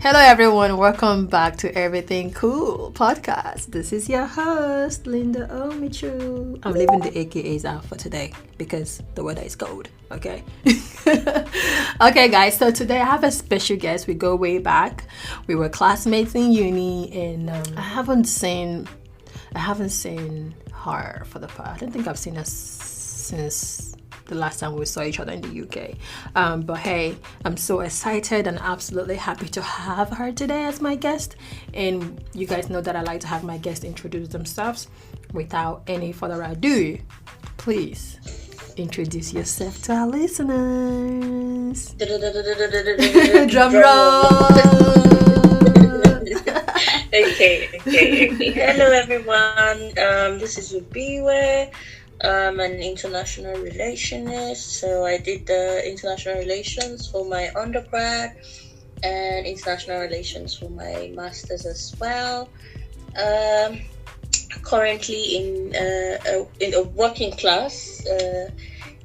Hello everyone, welcome back to Everything Cool Podcast. This is your host, Linda Omichu. I'm leaving the AKAs out for today because the weather is cold, okay? Okay guys, so today I have a special guest. We go way back. We were classmates in uni and I haven't seen her for the past. I don't think I've seen her since the last time we saw each other in the UK. But hey, I'm so excited and absolutely happy to have her today as my guest. And you guys know that I like to have my guests introduce themselves. Without any further ado, please introduce yourself to our listeners. Drum roll. Okay. Hello everyone. This is Ubiwe. I'm an international relationist, so I did the international relations for my undergrad and international relations for my master's as well. Currently in a working class,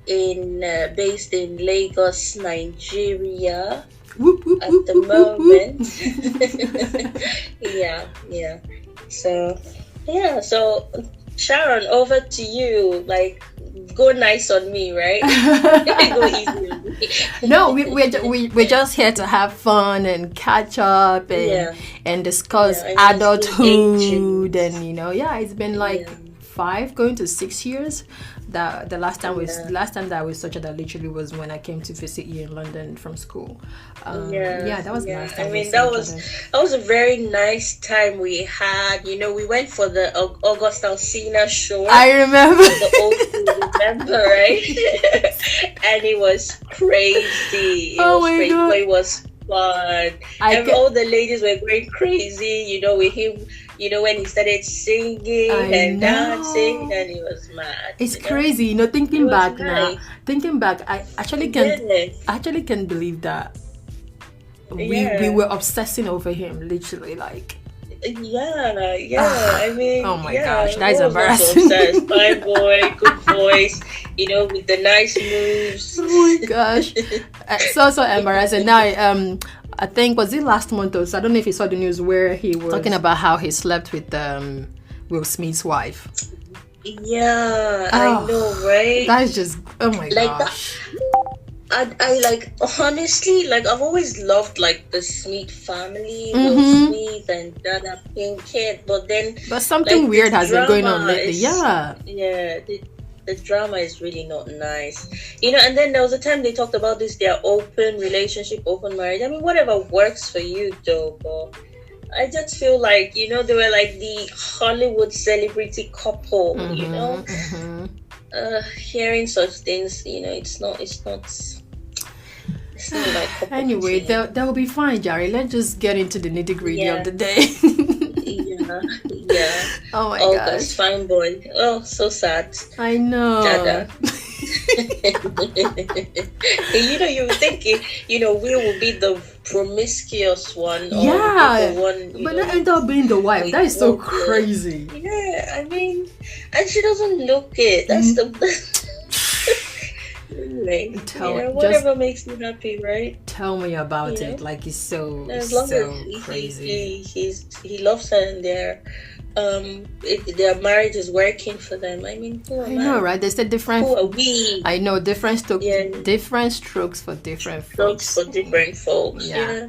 based in Lagos, Nigeria. At the moment. Yeah. So Sharon, over to you. Like, go nice on me, right? Go easy on me. No, we're just here to have fun and catch up and discuss adulthood and it's been like 5 going to 6 years. The last time that we saw each other literally was when I came to visit you in London from school. That was the last time. I mean, that was a very nice time we had. We went for the August Alsina show. I remember. The old school, remember, right? And it was crazy. Oh my God. But it was fun. And all the ladies were going crazy, with him. When he started singing and dancing, and he was mad. It's crazy, thinking back now. Thinking back, I actually can believe that we were obsessing over him, literally, like. I mean, oh my gosh, that is embarrassing. Fine boy, good voice, with the nice moves. Oh my gosh, so embarrassing. Now, I think was it last month or so? I don't know if you saw the news where he was talking about how he slept with Will Smith's wife. Yeah, I know, right? That is just my gosh. I like, honestly, like, I've always loved like the Smith family, Will Smith and Dada Pinkett, but something weird has been going on lately. The drama is really not nice, and then there was a time they talked about their open relationship, open marriage. I mean, whatever works for you though, but I just feel like, they were like the Hollywood celebrity couple, hearing such things, it's not my cup anyway, they'll be fine, Jerry. Let's just get into the nitty-gritty of the day. Yeah. Oh my gosh. That's fine boy. Oh, so sad. I know. Dada. You think we will be the promiscuous one, or the one, but that ended up being the wife. That is so crazy. Yeah, I mean, and she doesn't look it. That's the anyway, whatever makes you happy, right? Tell me about it. Like, it's so crazy. He loves her, and their marriage is working for them. I mean, I know, right? They said different. Who are we? I know, different strokes. Different strokes for different folks. Yeah.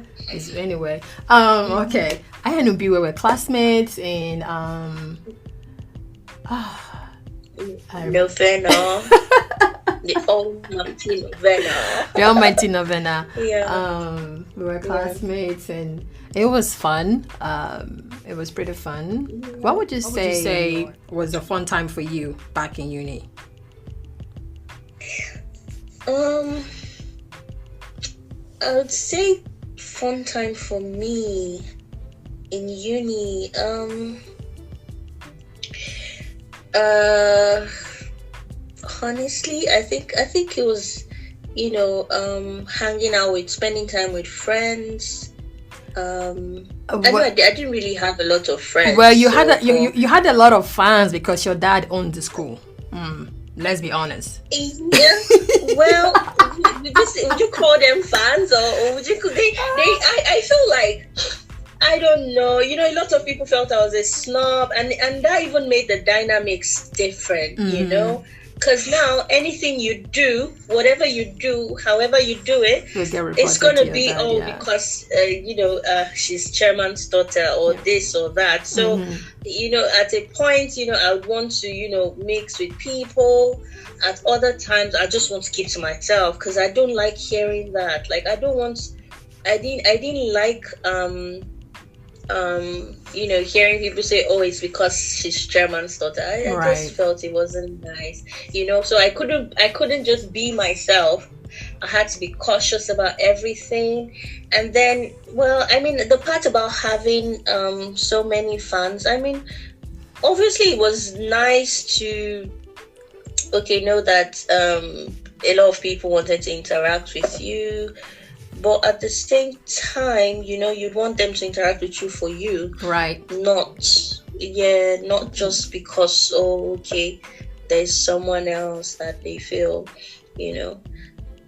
Anyway, okay. I and Ubiwe were classmates in Novena. The almighty Novena. Yeah. We were classmates and it was fun. It was pretty fun. What would you say was a fun time for you back in uni? I would say fun time for me in uni. Honestly, I think it was, hanging out spending time with friends. I didn't really have a lot of friends. Well, you had a lot of fans because your dad owned the school. Let's be honest. Yeah. Well, would you call them fans, or would you? I feel like, I don't know. A lot of people felt I was a snob, and that even made the dynamics different. Because now anything you do, whatever you do, however you do it, it's gonna be because she's chairman's daughter or this or that. So at a point, I would want to mix with people. At other times, I just want to keep to myself because I don't like hearing that. Like I didn't like hearing people say, oh, it's because she's chairman's daughter. I just felt it wasn't nice, so I couldn't just be myself. I had to be cautious about everything. And then, the part about having so many fans, obviously it was nice to know that a lot of people wanted to interact with you. But at the same time, you'd want them to interact with you for you. Right. Not just because, there's someone else that they feel,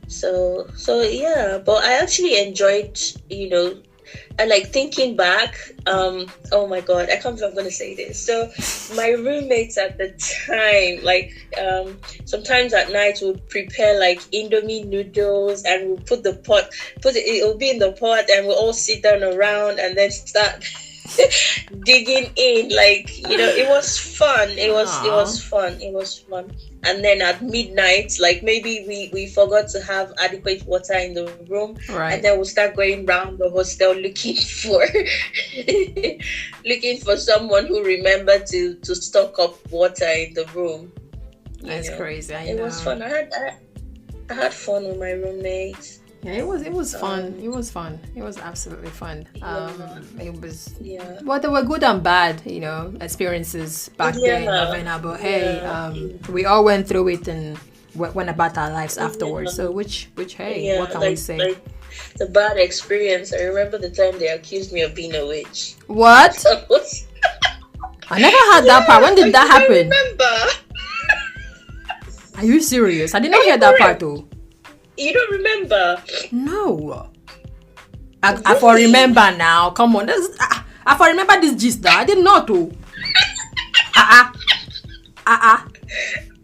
So yeah, but I actually enjoyed, and like thinking back, oh my God, I can't believe I'm going to say this. So my roommates at the time, sometimes at night we'll prepare like Indomie noodles and we'll put it'll be in the pot and we'll all sit down around and then start digging in. It was fun. It was fun. And then at midnight, maybe we forgot to have adequate water in the room, and then we'll start going around the hostel looking for someone who remembered to stock up water in the room. That's crazy. It was fun. I had fun with my roommates. Yeah, it was fun. It was fun. It was absolutely fun. It was. Yeah. Well, there were good and bad, experiences back then, Novena. But we all went through it and went about our lives afterwards. So what can we say? Like the bad experience. I remember the time they accused me of being a witch. What? I never had that part. When did that happen? Remember? Are you serious? I did not hear that part though. You don't remember? No. I for remember now. Come on. I for remember this gist now. I did not do.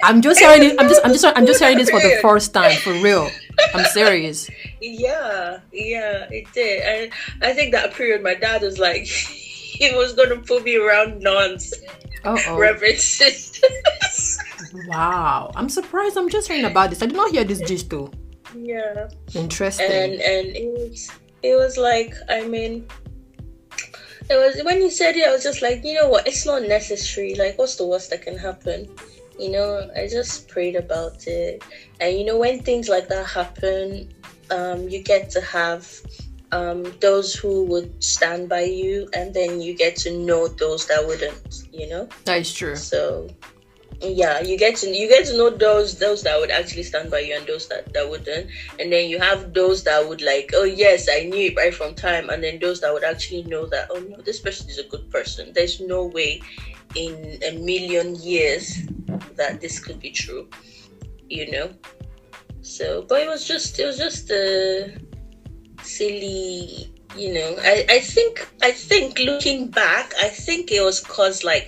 I'm just hearing it. I'm just hearing this for the first time, for real. I'm serious. Yeah, it did. And I think that period my dad was like, he was gonna put me around nuns. Reverend sisters. Wow. I'm surprised. I'm just hearing about this. I did not hear this gist too. Yeah. Interesting. And it was like, it was, when you said it, I was just like, you know what, it's not necessary. Like, what's the worst that can happen? I just prayed about it. And when things like that happen, you get to have those who would stand by you, and then you get to know those that wouldn't, That is true. So yeah, you get to know those that would actually stand by you and those that wouldn't. And then you have those that would like, oh yes, I knew it right from time, and then those that would actually know that, oh no, this person is a good person. There's no way in a million years that this could be true, So, but it was just a silly, I think looking back, I think it was cause when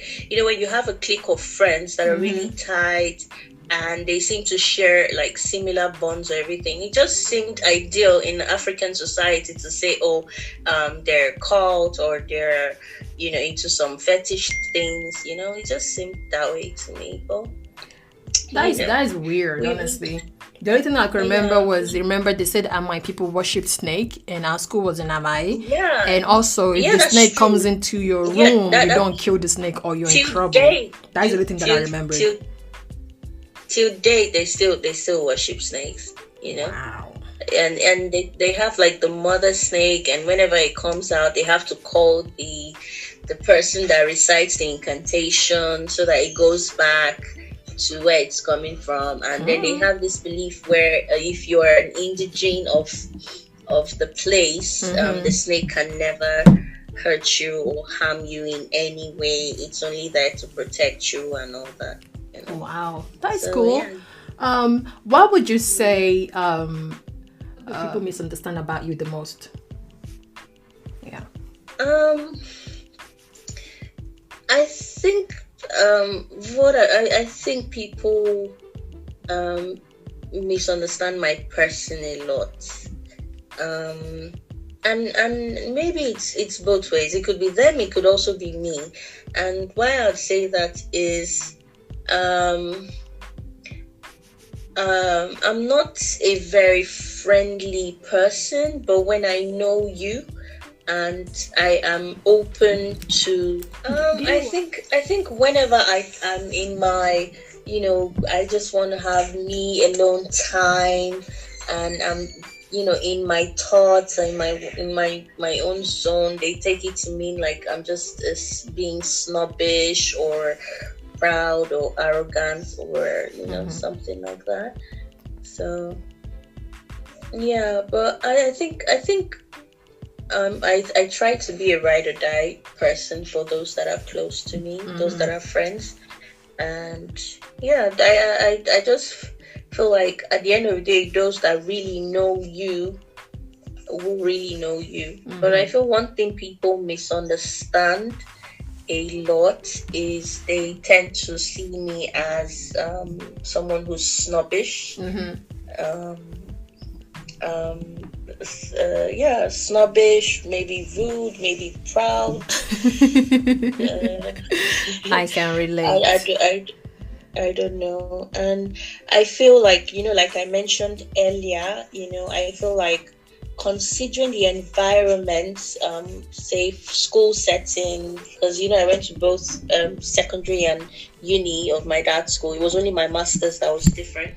you have a clique of friends that are really tight and they seem to share like similar bonds or everything, it just seemed ideal in African society to say, they're cult or they're, into some fetish things, it just seemed that way to me. But that is weird, honestly. The only thing I can remember was, they said my people worshipped snake, and our school was in Amai. Yeah. And also, if the snake comes into your room, you don't kill the snake or you're in trouble. That's the only thing that I remember. Till date, they still worship snakes, Wow. And they have like the mother snake, and whenever it comes out, they have to call the person that recites the incantation so that it goes back to where it's coming from. And then they have this belief where if you're an indigene of the place, the snake can never hurt you or harm you in any way. It's only there to protect you and all that. Wow, that's So, cool. yeah. What would you say people misunderstand about you the most? Yeah. I think what I think people misunderstand my person a lot. And maybe it's both ways. It could be them, it could also be me. And why I'd say that is I'm not a very friendly person, but when I know you and I am open to I think whenever I am in my, I just want to have me alone time, and I'm, in my thoughts and my own zone, they take it to mean like I'm just being snobbish or proud or arrogant or something like that. So yeah, but I think I try to be a ride or die person for those that are close to me, those that are friends. And yeah, I just feel like at the end of the day, those that really know you will really know you. But I feel one thing people misunderstand a lot is they tend to see me as someone who's snobbish. Snobbish, maybe rude, maybe proud. I can relate. I don't know. And I feel like, like I mentioned earlier, I feel like considering the environment, say school setting, because I went to both secondary and uni of my dad's school. It was only my master's that was different.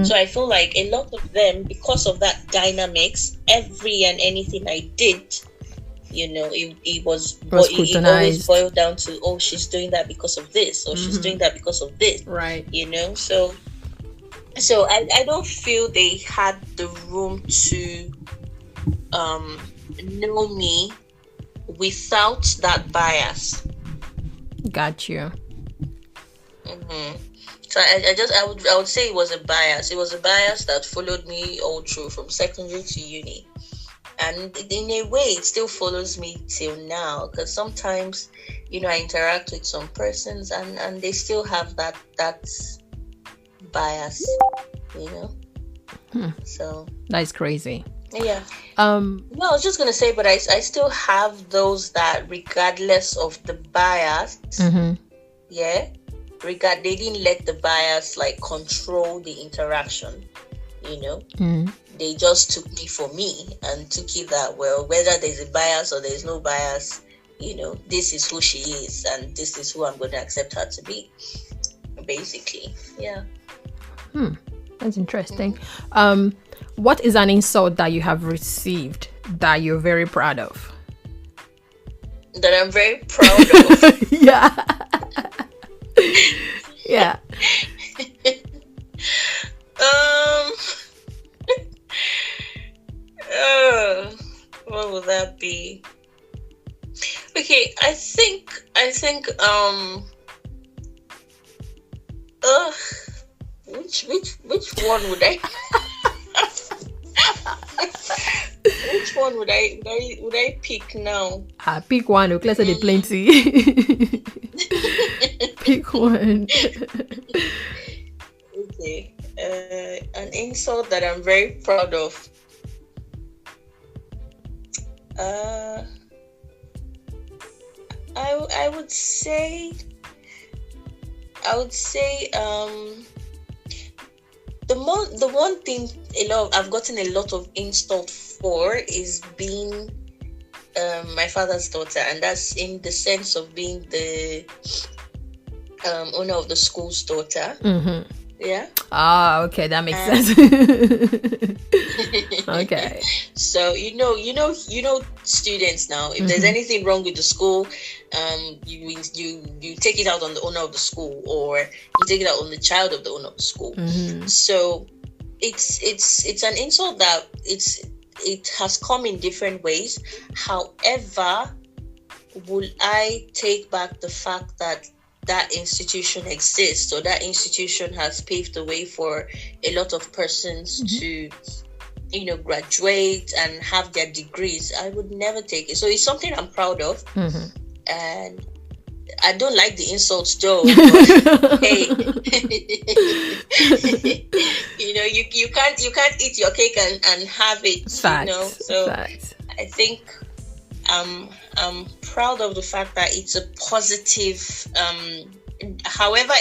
So I feel like a lot of them, because of that dynamics, every and anything I did, it always boiled down to, oh, she's doing that because of this, or she's doing that because of this, right? So I don't feel they had the room to know me without that bias. Got you. So I would say it was a bias. It was a bias that followed me all through from secondary to uni, and in a way it still follows me till now, because sometimes I interact with some persons and they still have that bias, So that's crazy. Yeah. No, I was just gonna say, but I still have those that, regardless of the bias, yeah, they didn't let the bias like control the interaction. They just took me for me and took it that, well, whether there's a bias or there's no bias, this is who she is and this is who I'm going to accept her to be. Basically, yeah. That's interesting. What is an insult that you have received that you're very proud of? That I'm very proud of? Yeah. Yeah. What would that be? Okay, I think which one would I which one would I pick now? Pick one. Okay, let's say the plenty. Pick one. Okay. An insult that I'm very proud of. I would say the one thing I've gotten a lot of insult for is being my father's daughter, and that's in the sense of being the owner of the school's daughter. Yeah. Ah, okay, that makes sense. Okay. So students now, if there's anything wrong with the school, you take it out on the owner of the school, or you take it out on the child of the owner of the school. So it's an insult that it has come in different ways. However, will I take back the fact that that institution exists, or that institution has paved the way for a lot of persons to, graduate and have their degrees, I would never take it. So it's something I'm proud of. And I don't like the insults though, but hey, you can't eat your cake and have it. Facts. So Facts. I think I'm proud of the fact that it's a positive. However,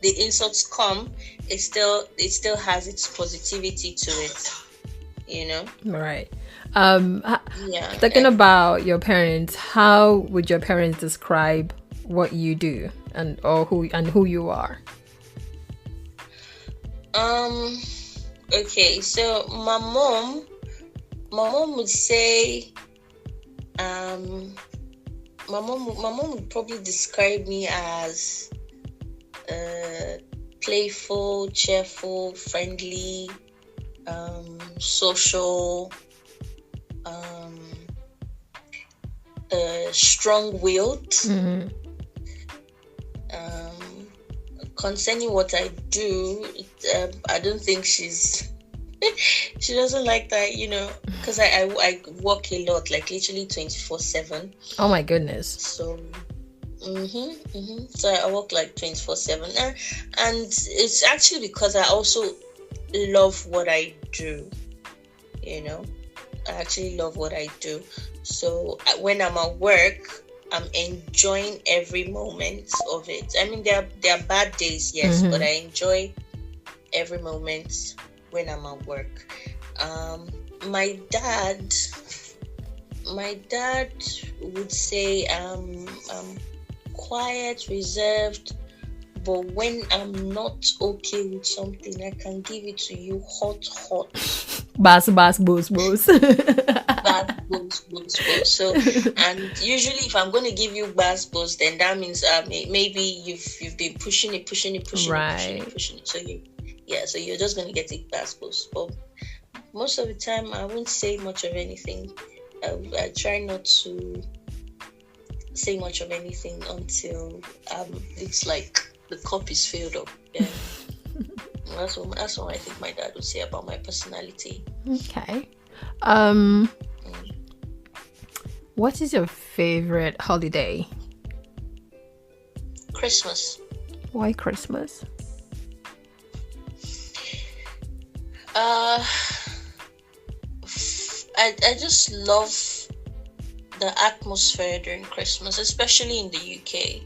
the insults come, it still has its positivity to it. Right. Talking about your parents, how would your parents describe what you do and who you are? Okay, so my mom would say, my mom would probably describe me as playful, cheerful, friendly, social, strong-willed. Concerning what I do, I don't think she doesn't like that, because I work a lot, like literally 24/7. Oh my goodness. So so I work like 24/7, and it's actually because I also love what I do. I actually love what I do. So when I'm at work, I'm enjoying every moment of it. I mean, there are bad days, yes, but I enjoy every moment when I'm at work. My dad would say I'm quiet, reserved, but when I'm not okay with something, I can give it to you hot. Boss. Bad, boss. So, and usually if I'm going to give you boss, then that means maybe you've been pushing it. Right. So you're just going to get it boss. But most of the time, I won't say much of anything. I try not to say much of anything until it's like the cup is filled up. Yeah. That's what I think my dad would say about my personality. Okay. What is your favorite holiday? Christmas. Why Christmas? I just love the atmosphere during Christmas, especially in the UK.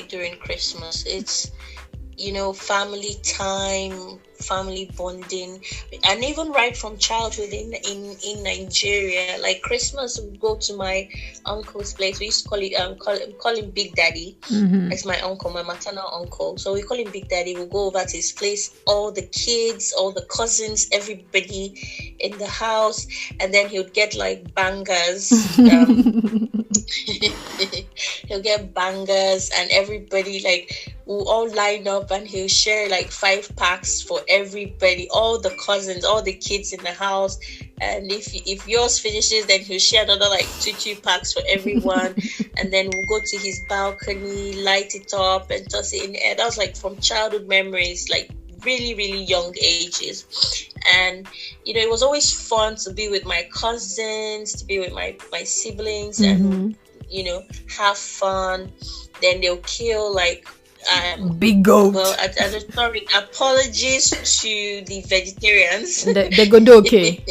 During Christmas. It's family time, family bonding, and even right from childhood in Nigeria, like Christmas, we go to my uncle's place. We used to call him Big Daddy. It's my uncle, my maternal uncle. So we call him Big Daddy. We'll go over to his place, all the kids, all the cousins, everybody in the house, and then he would get like bangers. He'll get bangers, and everybody we'll all line up, and he'll share like 5 packs for everybody, all the cousins, all the kids in the house. And if yours finishes, then he'll share another like 2 packs for everyone. And then we'll go to his balcony, light it up, and toss it in the air. That was like from childhood memories, like really, really young ages. And it was always fun to be with my cousins, to be with my siblings, and have fun. Then they'll kill like big goat. Well, sorry, apologies to the vegetarians. They go do okay.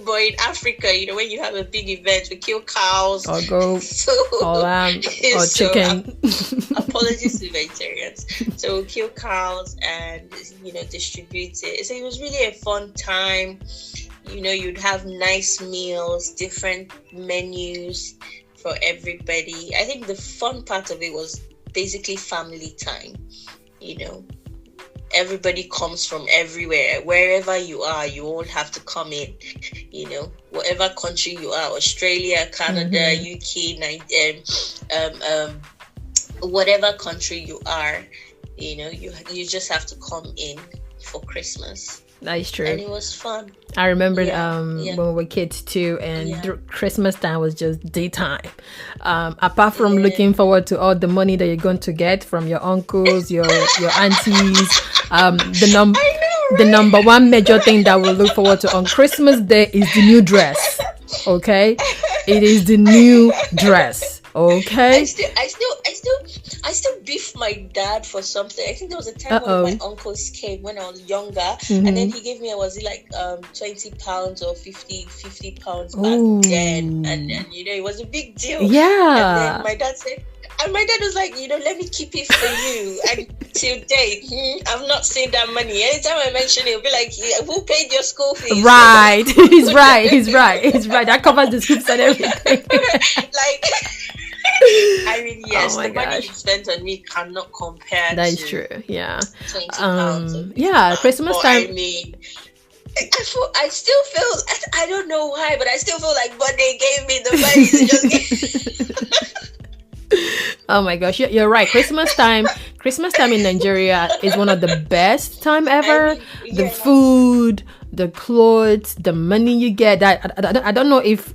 But in Africa, when you have a big event, we kill cows or goat, or lamb, or chicken. Apologies to vegetarians. So we'll kill cows and distribute it. So it was really a fun time. You'd have nice meals, different menus for everybody. I think the fun part of it was basically family time. Everybody comes from everywhere. Wherever you are, you all have to come in. Whatever country you are, Australia, Canada, UK, whatever country you are, you just have to come in for Christmas. That is true. And it was fun. I remembered when we were kids too, and Christmas time was just daytime. Apart from looking forward to all the money that you're going to get from your uncles, your aunties, the number one major thing that we'll look forward to on Christmas Day is the new dress. Okay, it is the new dress. Okay. I still beef my dad for something. I think there was a time when my uncles came when I was younger, and then he gave me £20 or 50 pounds back then, and it was a big deal. Yeah. And then my dad was like, let me keep it for you. And till date, I'm not seeing that money. Anytime I mention it, he'll be like, who paid your school fees? Right. He's right. That covers the scripts and everything. Yes, the money you spent on me cannot compare. That is true. Yeah. £20. Christmas time. I still feel, I don't know why, but I still feel like, but they gave me the money to just give. Oh my gosh, you're right. Christmas time in Nigeria is one of the best time ever. The food, the clothes, the money you get. I don't know if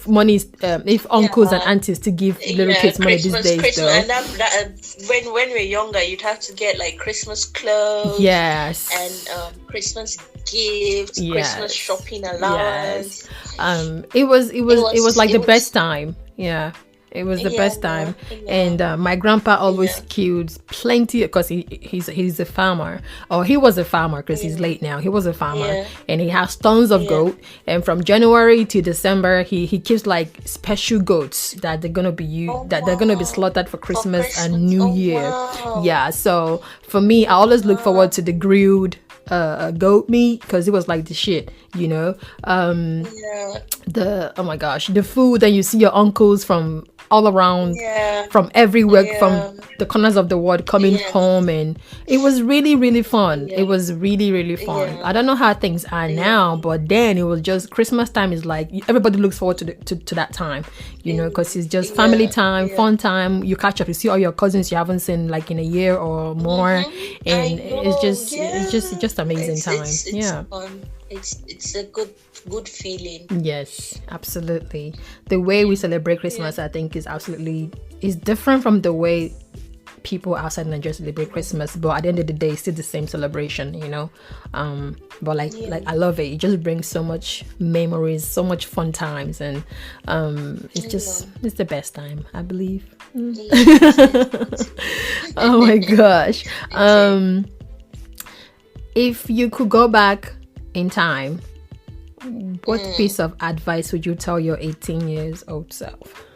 money is, if uncles and aunties to give little kids money these days. Christmas, though. And that when we were younger, you'd have to get like Christmas clothes. Yes. And Christmas gifts, Christmas shopping allowance. Yes. It was like the best time. Yeah. It was the best time. And my grandpa always killed plenty because he's a farmer, or he was a farmer because he's late now. He was a farmer and he has tons of goat, and from January to December he keeps like special goats that they're gonna be they're gonna be slaughtered for Christmas and New Year. Wow. Yeah, so for me, I always look forward to the grilled goat meat because it was like the shit, the oh my gosh, the food that you see your uncles from all around, from everywhere, from the corners of the world coming home, and it was really, really fun. It was really, really fun. I don't know how things are now, but then it was just Christmas time is like everybody looks forward to that time, because it's just family time, fun time. You catch up, you see all your cousins you haven't seen like in a year or more, and it's just amazing time. It's fun. It's a good feeling. Yes, absolutely. The way we celebrate Christmas, I think, is different from the way people outside Nigeria celebrate Christmas. But at the end of the day, it's still the same celebration, But like I love it. It just brings so much memories, so much fun times, and it's the best time, I believe. Oh my gosh. If you could go back in time, what piece of advice would you tell your 18 years old self?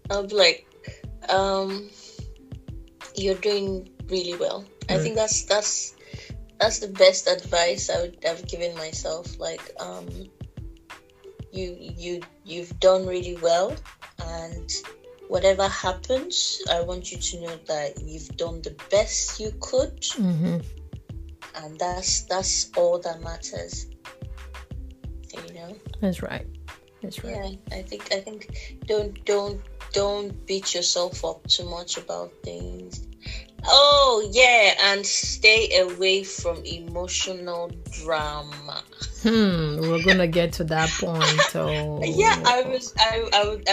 I'll be like, you're doing really well. I think that's the best advice I would have given myself. Like, you've done really well, and whatever happens, I want you to know that you've done the best you could, and that's all that matters. That's right. Yeah, I think don't beat yourself up too much about things. Oh yeah, and stay away from emotional drama. We're gonna get to that point. Yeah, I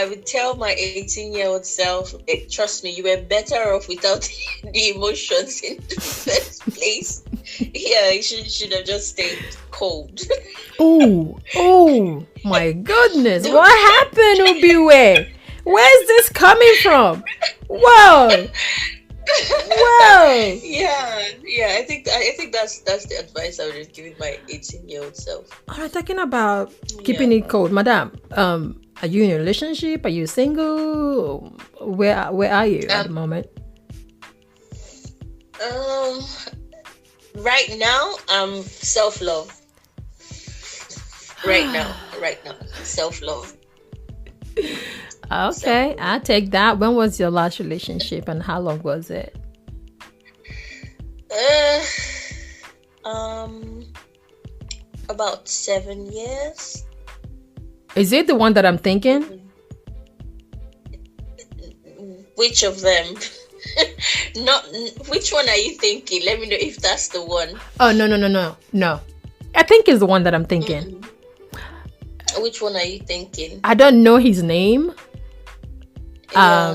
would tell my 18-year-old self, trust me, you were better off without the emotions in the first place. Yeah, you should have just stayed cold. Oh my goodness, what happened, Ubiwe? Where's this coming from? Whoa. Yeah, I think that's the advice I would have given my 18-year-old self. Are you talking about keeping it cold, madam? Are you in a relationship? Are you single? Where are you at the moment? Right now, self-love. Right now, self-love. Okay, I'll take that. When was your last relationship and how long was it? About 7 years. Is it the one that I'm thinking? Which of them? Not which one are you thinking? Let me know if that's the one. Oh, no. I think it's the one that I'm thinking. Which one are you thinking? I don't know his name. Yeah.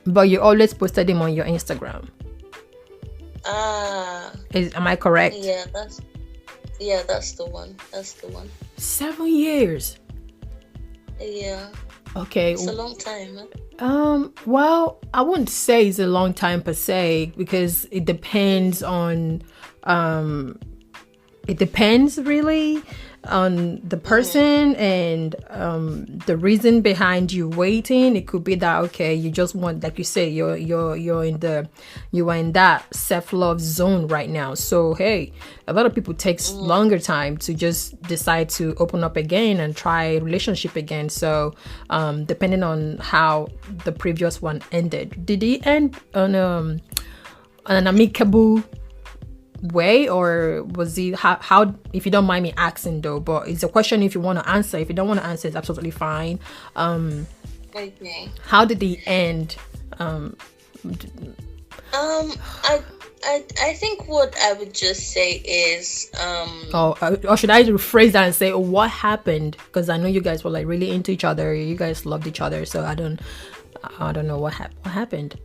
But you always posted him on your Instagram. Am I correct? Yeah, that's the one. That's the one. 7 years. Yeah. Okay. It's a long time, huh? Well, I wouldn't say it's a long time per se, because it depends on it depends really on the person and the reason behind you waiting. It could be that, okay, you just want, like you say, you are in that self-love zone right now. So hey, a lot of people takes longer time to just decide to open up again and try a relationship again. So depending on how the previous one ended, did he end on an amicable way, or was he how, if you don't mind me asking though, but it's a question if you want to answer. If you don't want to answer, it's absolutely fine. Okay. How did he end? I think what I would just say is or should I rephrase that and say, what happened? Because I know you guys were like really into each other, you guys loved each other, so I don't know what happened.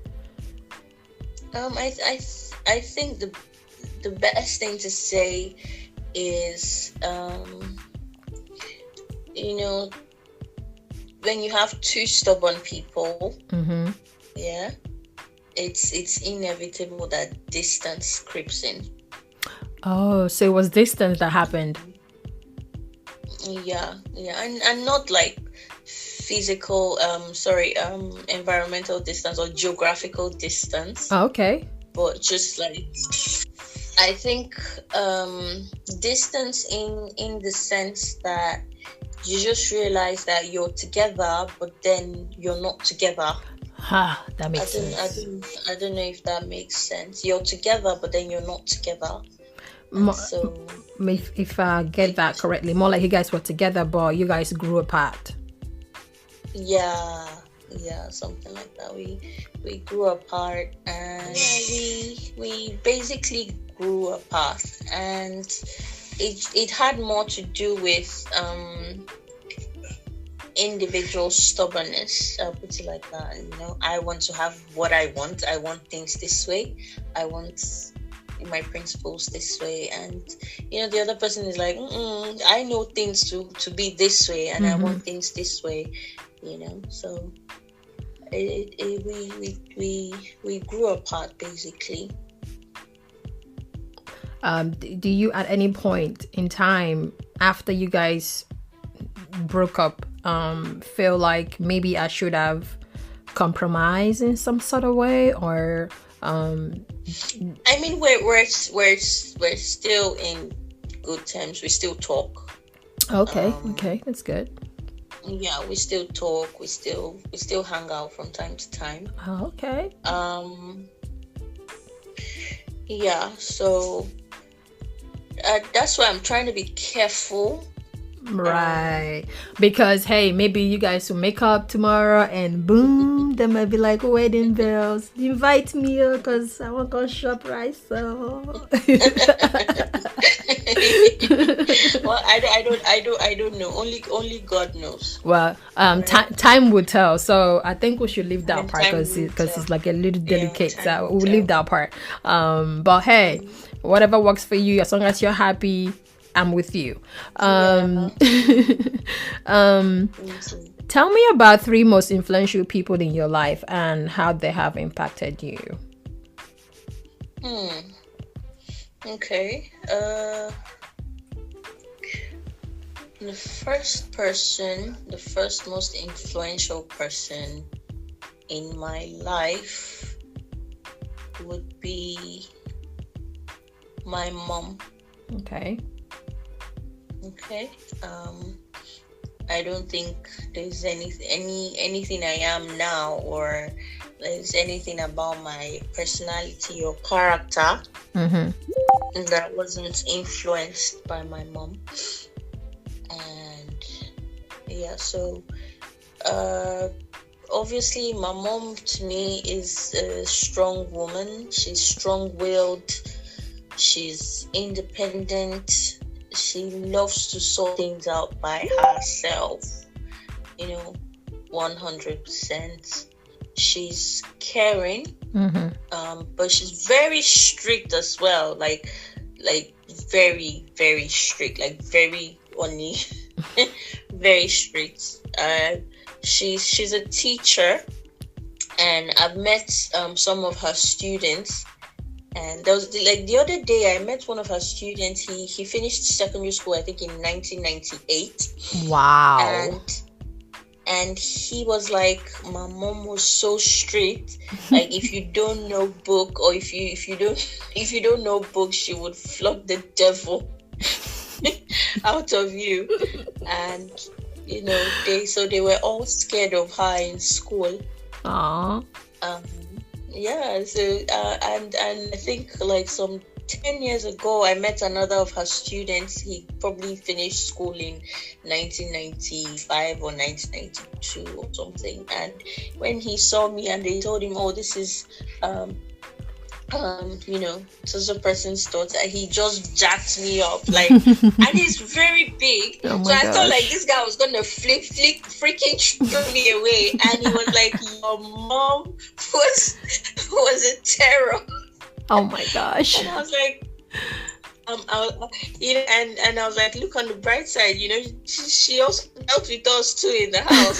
I think the best thing to say is, when you have two stubborn people, yeah, it's inevitable that distance creeps in. Oh, so it was distance that happened. Yeah, and not like physical, environmental distance or geographical distance. Oh, okay. But just like, I think distance in the sense that you just realize that you're together, but then you're not together. That makes sense. I don't know if that makes sense. You're together, but then you're not together. So, if I get that correctly, more like you guys were together, but you guys grew apart. Yeah, something like that. We grew apart, and we basically grew apart, and it had more to do with individual stubbornness. I'll put it like that. I want to have what I want. I want things this way. I want my principles this way, and the other person is like, I know things to be this way, and I want things this way. So we grew apart basically. Do you at any point in time after you guys broke up feel like maybe I should have compromised in some sort of way, or I mean, we're still in good terms. We still talk. Okay, that's good. Yeah, we still talk. We still hang out from time to time. Okay. Yeah. So that's why I'm trying to be careful. Right. Because hey, maybe you guys will make up tomorrow and boom, there might be like wedding bells. Invite me because I want to go shop, right? So well, I don't know. Only God knows. Well, time will tell. So I think we should leave that part because it's like a little delicate. So we'll leave that part. But hey, whatever works for you, as long as you're happy, I'm with you. Tell me about 3 most influential people in your life and how they have impacted you. Okay. The first most influential person in my life would be my mom. Okay. I don't think there's anything I am now, or there's anything about my personality or character that wasn't influenced by my mom. And yeah, so obviously, my mom to me is a strong woman. She's strong-willed. She's independent. She loves to sort things out by herself. 100%. She's caring, but she's very strict as well. Like very, very strict. Like very only, very strict. She's a teacher, and I've met some of her students. And there was the other day I met one of her students. He finished secondary school, I think, in 1998. Wow. And he was like, my mom was so strict. Like, if you don't know book, or if you don't know book, she would flog the devil out of you. And they were all scared of her in school. Aww. Yeah. So and I think like some 10 years ago, I met another of her students. He probably finished school in 1995 or 1992 or something. And when he saw me and they told him, oh, this is, so person's daughter, he just jacked me up. Like, and he's very big. Oh so I gosh. thought like this guy was going to freaking throw me away. And he was like, your mom was a terror. Oh my gosh. And I was like, and I was like, look on the bright side, she also dealt with us too in the house.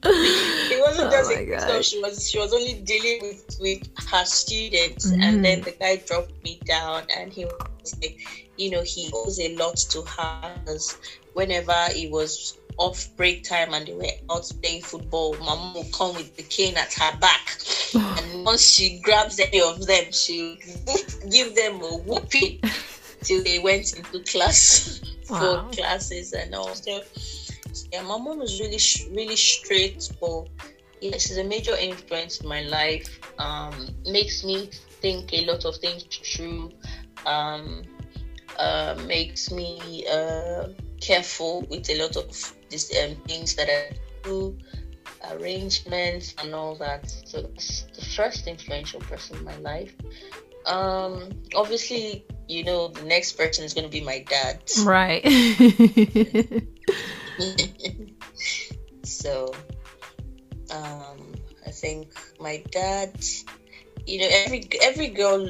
It wasn't just so she was only dealing with her students, and then the guy dropped me down, and he was like, he owes a lot to her, because whenever it was off break time and they were out playing football, my mom would come with the cane at her back, and once she grabs any of them, she would give them a whooping till they went into class for classes and all. So yeah, my mom was really really strict, but yeah, she's a major influence in my life. Makes me think a lot of things through. Makes me careful with a lot of these things that I do, arrangements and all that. So that's the first influential person in my life. Obviously, the next person is going to be my dad. Right. So, I think my dad, every girl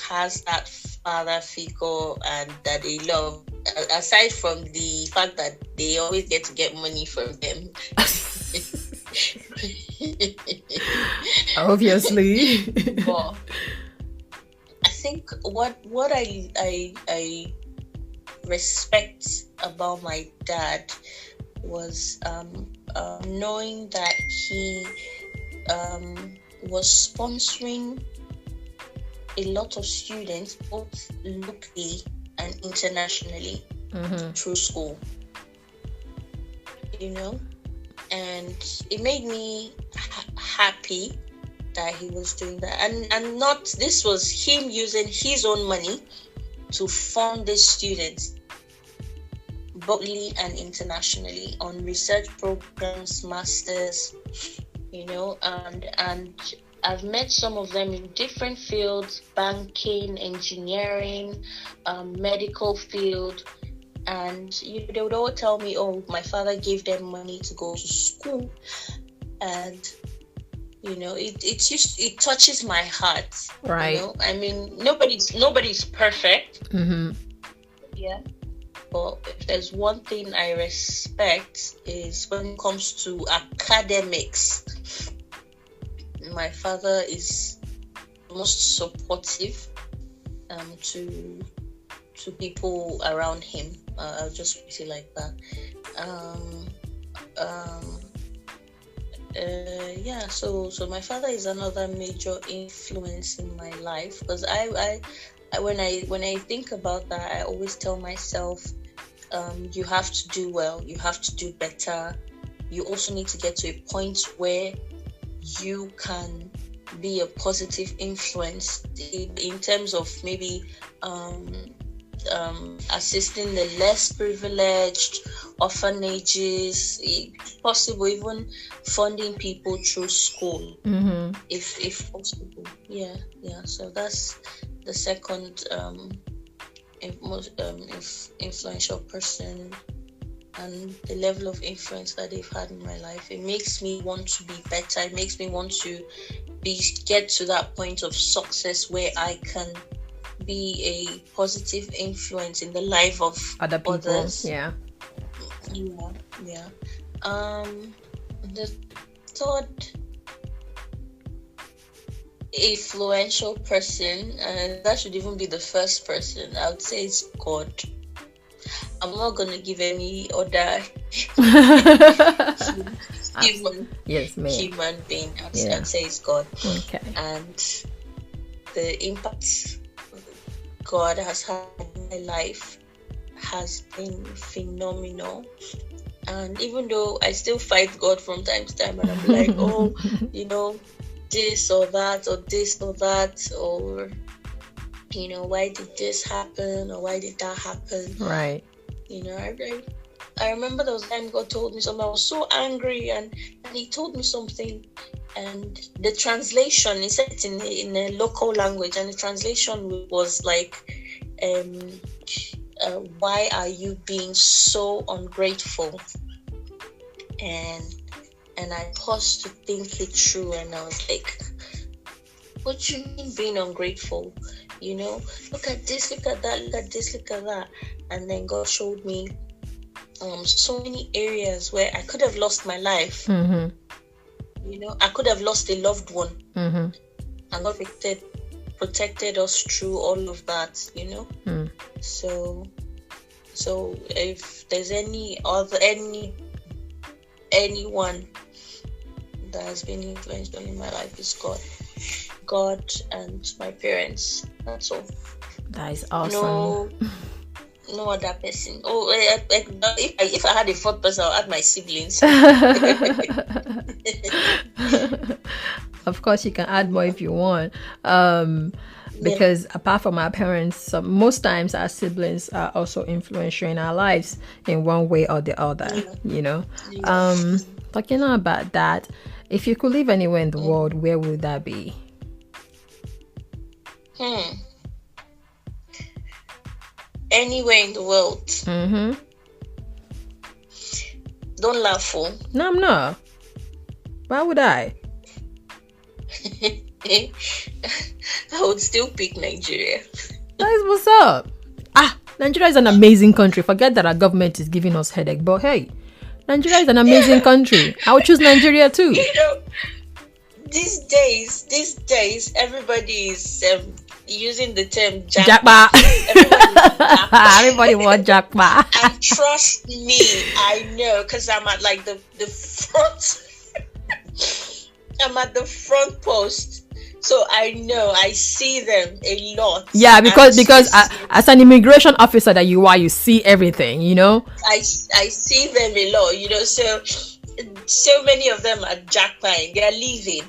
has that father figure and that they love, aside from the fact that they always get to get money from them. Obviously. But I think what I respect about my dad was knowing that he was sponsoring a lot of students, both locally and internationally, through school. And it made me happy that he was doing that, and not, this was him using his own money to fund the students locally and internationally on research programs, masters, and I've met some of them in different fields: banking, engineering, medical field. And they would all tell me, oh, my father gave them money to go to school. And it touches my heart. Right. I mean, nobody's perfect. Yeah. But if there's one thing I respect, is when it comes to academics, my father is most supportive to people around him. I'll just put it like that. So my father is another major influence in my life, because I when I think about that, I always tell myself, you have to do well, you have to do better. You also need to get to a point where you can be a positive influence in terms of maybe assisting the less privileged, orphanages, if possible, even funding people through school, if possible. Yeah. So that's the second most influential person, and the level of influence that they've had in my life. It makes me want to be better. It makes me want to get to that point of success where I can be a positive influence in the life of other people. Others. Yeah. The third influential person, and that should even be the first person, I would say it's God. I'm not gonna give any other human being. I'd say it's God. Okay. And the impact God has had in my life has been phenomenal. And even though I still fight God from time to time, and I'm like, oh, this or that, or this or that, or why did this happen, or why did that happen? Right. I remember there was a time God told me something. I was so angry, and he told me something, and the translation, he said it in a local language, and the translation was like, why are you being so ungrateful? And I paused to think it through, and I was like, what do you mean being ungrateful? Look at this, look at that, look at this, look at that. And then God showed me so many areas where I could have lost my life. I could have lost a loved one. And God protected us through all of that, So if there's anyone that has been influential in my life, is God and my parents. That's all. That is awesome. No other person. Oh, if I had a fourth person, I'll add my siblings. Of course, you can add more if you want. Because apart from our parents, most times our siblings are also influential in our lives in one way or the other. Talking about that, if you could live anywhere in the world, where would that be? Anywhere in the world. Don't laugh, fool. No, I'm not. Why would I? I would still pick Nigeria. That is what's up. Nigeria is an amazing country. Forget that our government is giving us headache, but hey, Nigeria is an amazing country. I would choose Nigeria too. These days, everybody is using the term jackpot. Everybody wants jackpot. And trust me, I know, because I'm at like the front. I'm at the front post, so I know, I see them a lot. Yeah, because as an immigration officer that you are, you see everything, I see them a lot, so many of them are jackpotting. They are leaving,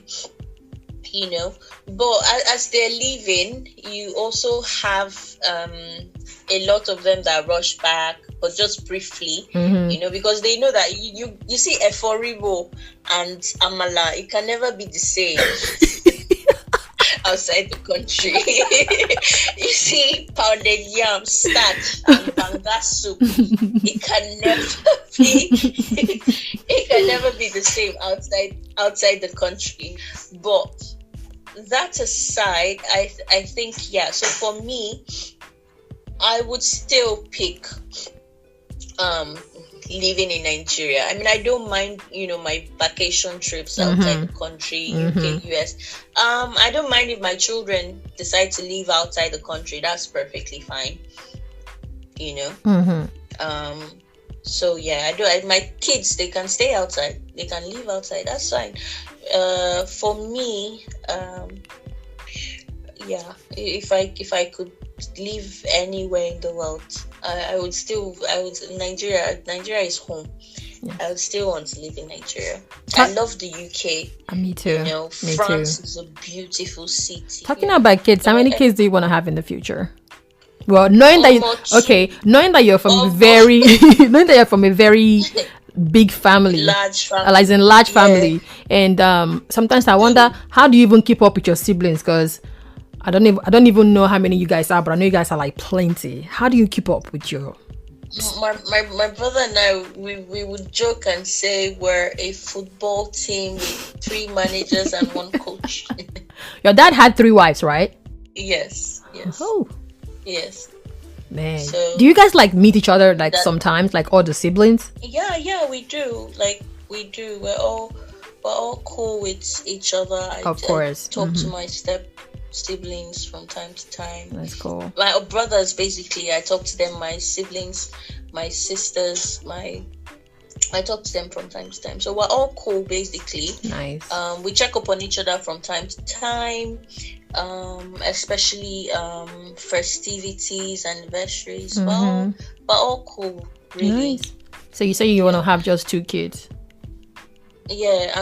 but as they're leaving, you also have a lot of them that rush back, but just briefly, because they know that you see Eforibo and Amala, it can never be the same outside the country. You see pounded yam, starch, and banga soup. It can never be the same outside the country. But that aside, I think, so for me, I would still pick living in Nigeria. I mean, I don't mind, my vacation trips outside the country, UK, US. I don't mind if my children decide to live outside the country. That's perfectly fine. So I do. My kids, they can stay outside. They can live outside. That's fine. For me, if I could live anywhere in the world, I would Nigeria is home. I would still want to live in Nigeria. I love the UK. Me too. France is a beautiful city. Talking about kids, how many kids do you want to have in the future? Well, knowing that knowing that you're from knowing that you're from a very big family, large family, like in large family, and sometimes I wonder how do you even keep up with your siblings? Because I don't even know how many you guys are, but I know you guys are like plenty. How do you keep up with your? My brother and I, we would joke and say we're a football team with 3 managers and 1 coach. Your dad had 3 wives, right? Yes. Oh. Yes. Man. So, do you guys like meet each other like sometimes, like all the siblings? Yeah, we do. We do. We're all cool with each other. Of course. I talk to my siblings from time to time. That's cool. My brothers, basically, I talk to them. My siblings, my sisters, I talk to them from time to time. So we're all cool, basically. Nice. We check up on each other from time to time, especially festivities, anniversaries. Well, we're all cool, really. Nice. So you say you want to have just 2 kids? Yeah,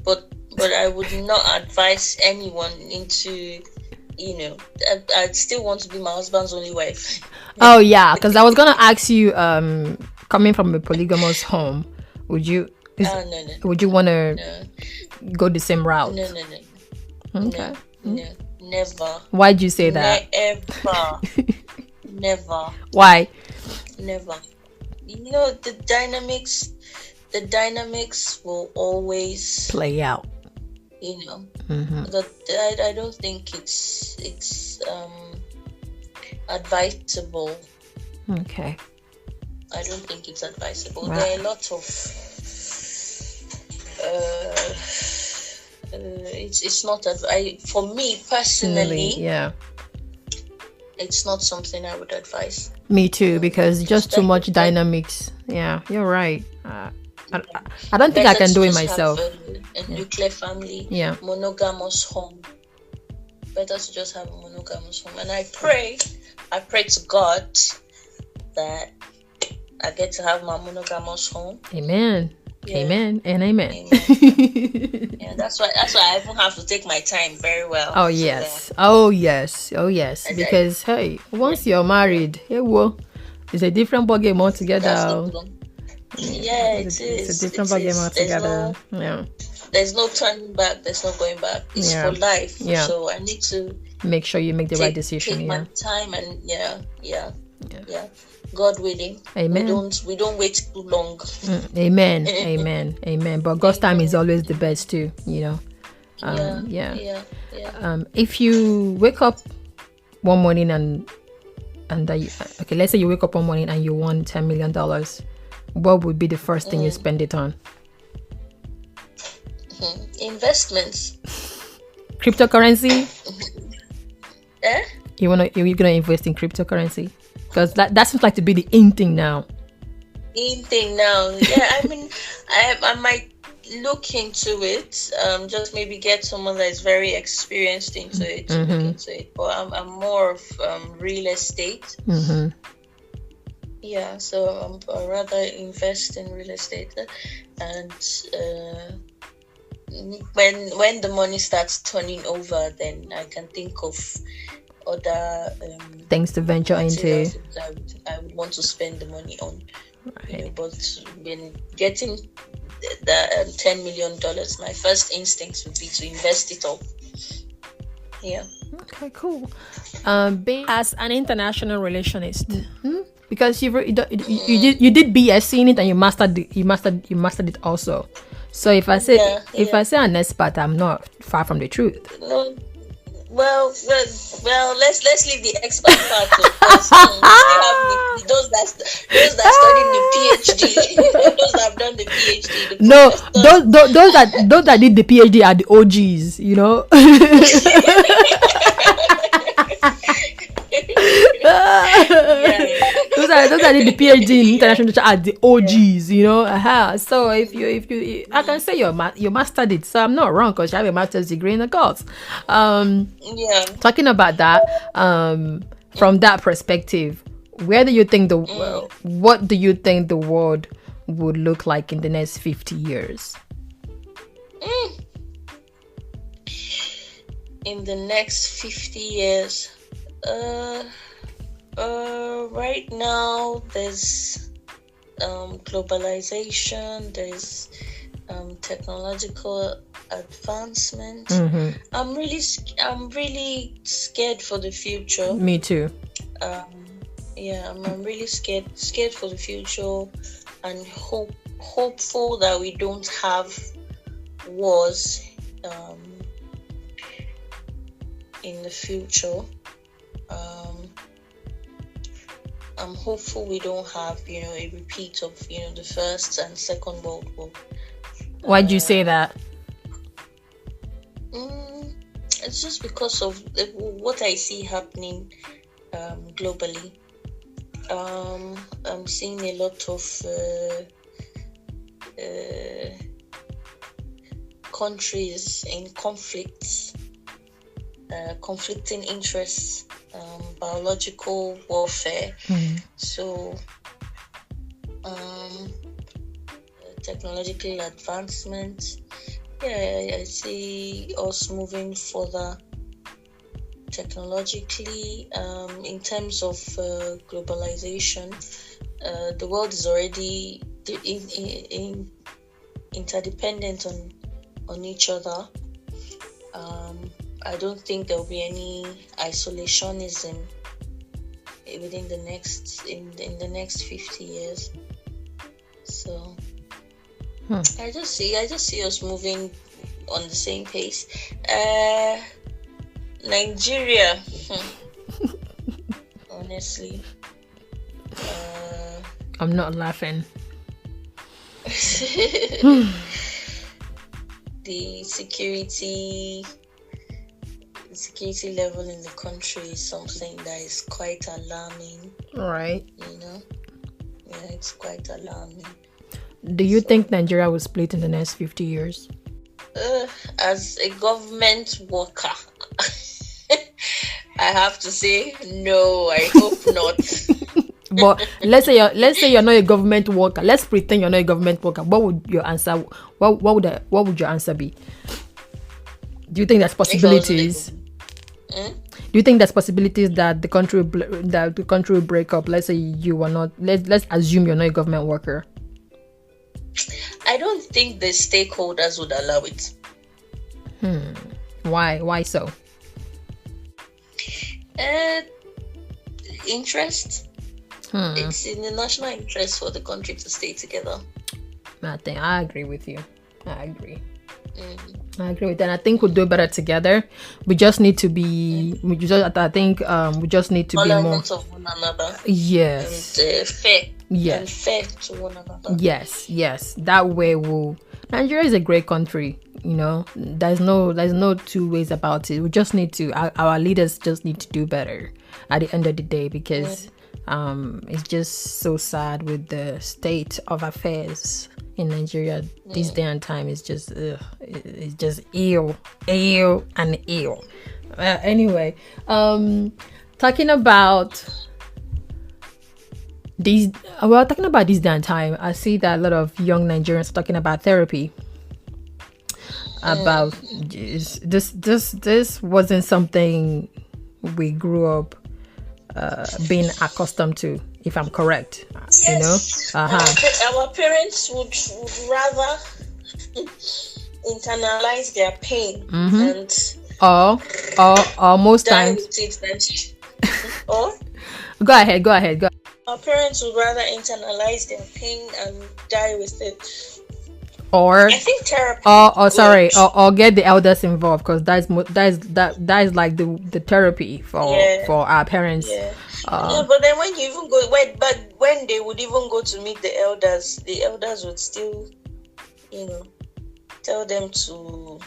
but I would not advise anyone into, I still want to be my husband's only wife. Oh yeah, because I was gonna ask you, coming from a polygamous home, would you would you want to go the same route? No. Okay. No, never. Why'd you say that? Never. Why? Never. The dynamics will always play out. I don't think it's advisable. Okay. I don't think it's advisable. Right. There are a lot of it's not for me personally. Yeah. It's not something I would advise. Me too, because just too much dynamics. Yeah, you're right. I don't think I can do it myself. A nuclear family, monogamous home. Better to just have a monogamous home. And I pray to God that I get to have my monogamous home. Amen. Yeah. Amen and amen. Yeah, that's why I even have to take my time very well. Oh yes. Oh yes. Because once you're married, it's a different ballgame altogether. Yeah, it is. It's a different ballgame altogether. There's no turning back. There's no going back. It's for life. Yeah. So I need to make sure you make the right decision. Take my time and yeah. God willing. Amen. We don't wait too long. Amen. But God's time is always the best too. If you wake up one morning and let's say you wake up one morning and you won $10 million, what would be the first thing you spend it on? Investments. Cryptocurrency. You're gonna invest in cryptocurrency? Because that seems like to be the in thing now. Yeah, I mean, I might look into it. Just maybe get someone that is very experienced into it to look into it. But I'm more of real estate. Yeah, so I'd rather invest in real estate, and when the money starts turning over, then I can think of other things to venture into. I would want to spend the money on. Right. But when getting the $10 million, my first instinct would be to invest it all. Yeah. Okay, cool. Being as an international relationist, because you did BSc in it and you mastered it also. So if I say an expert, I'm not far from the truth. No. Well, let's leave the expert part. Those that studied the PhD, those that have done the PhD. Those that did the PhD are the OGs, Those that did the PhD in international are the OGs, So if you, I can say you mastered it. So I'm not wrong because you have a master's degree in occult. Talking about that, from that perspective, what do you think the world would look like in the next 50 years? In the next 50 years, Right now there's globalization, there's technological advancement. I'm really scared for the future. Me too. I'm really scared for the future, and hopeful that we don't have wars in the future. I'm hopeful we don't have, a repeat of, the First and Second World War. Why'd you say that? It's just because of what I see happening globally. I'm seeing a lot of countries in conflicts, conflicting interests, biological warfare. So technological advancement. I see us moving further technologically. In terms of globalization, the world is already interdependent on each other. I don't think there will be any isolationism within the next 50 years. So I just see us moving on the same pace. Nigeria, honestly, I'm not laughing. The security level in the country is something that is quite alarming. Right. It's quite alarming. Do you think Nigeria will split in the next 50 years? As a government worker, I have to say no. I hope not. But let's say you're not a government worker. Let's pretend you're not a government worker. What would your answer? What would your answer be? Do you think there's possibilities? Do you think there's possibilities that the country will break up? Let's say you are not. Let's assume you're not a government worker. I don't think the stakeholders would allow it. Why so? Interest. It's in the national interest for the country to stay together. I agree with you. I agree with that. I think we'll do better together. We just need to be. We just need to be more of one another. Yes. And fair. Yes. And fair to one another. Yes. That way, Nigeria is a great country. There's no two ways about it. We just need to. Our leaders just need to do better at the end of the day, because it's just so sad with the state of affairs in Nigeria this day and time. It's just ill. Anyway, talking about this day and time, I see that a lot of young Nigerians are talking about therapy. About this wasn't something we grew up being accustomed to, if I'm correct. Yes. Our parents would rather internalize their pain and or most times or go ahead. Our parents would rather internalize their pain and die with it. Or I think therapy. Or get the elders involved, because that is like the therapy for our parents. Yeah. But then when you even go, when they would even go to meet the elders would still, tell them to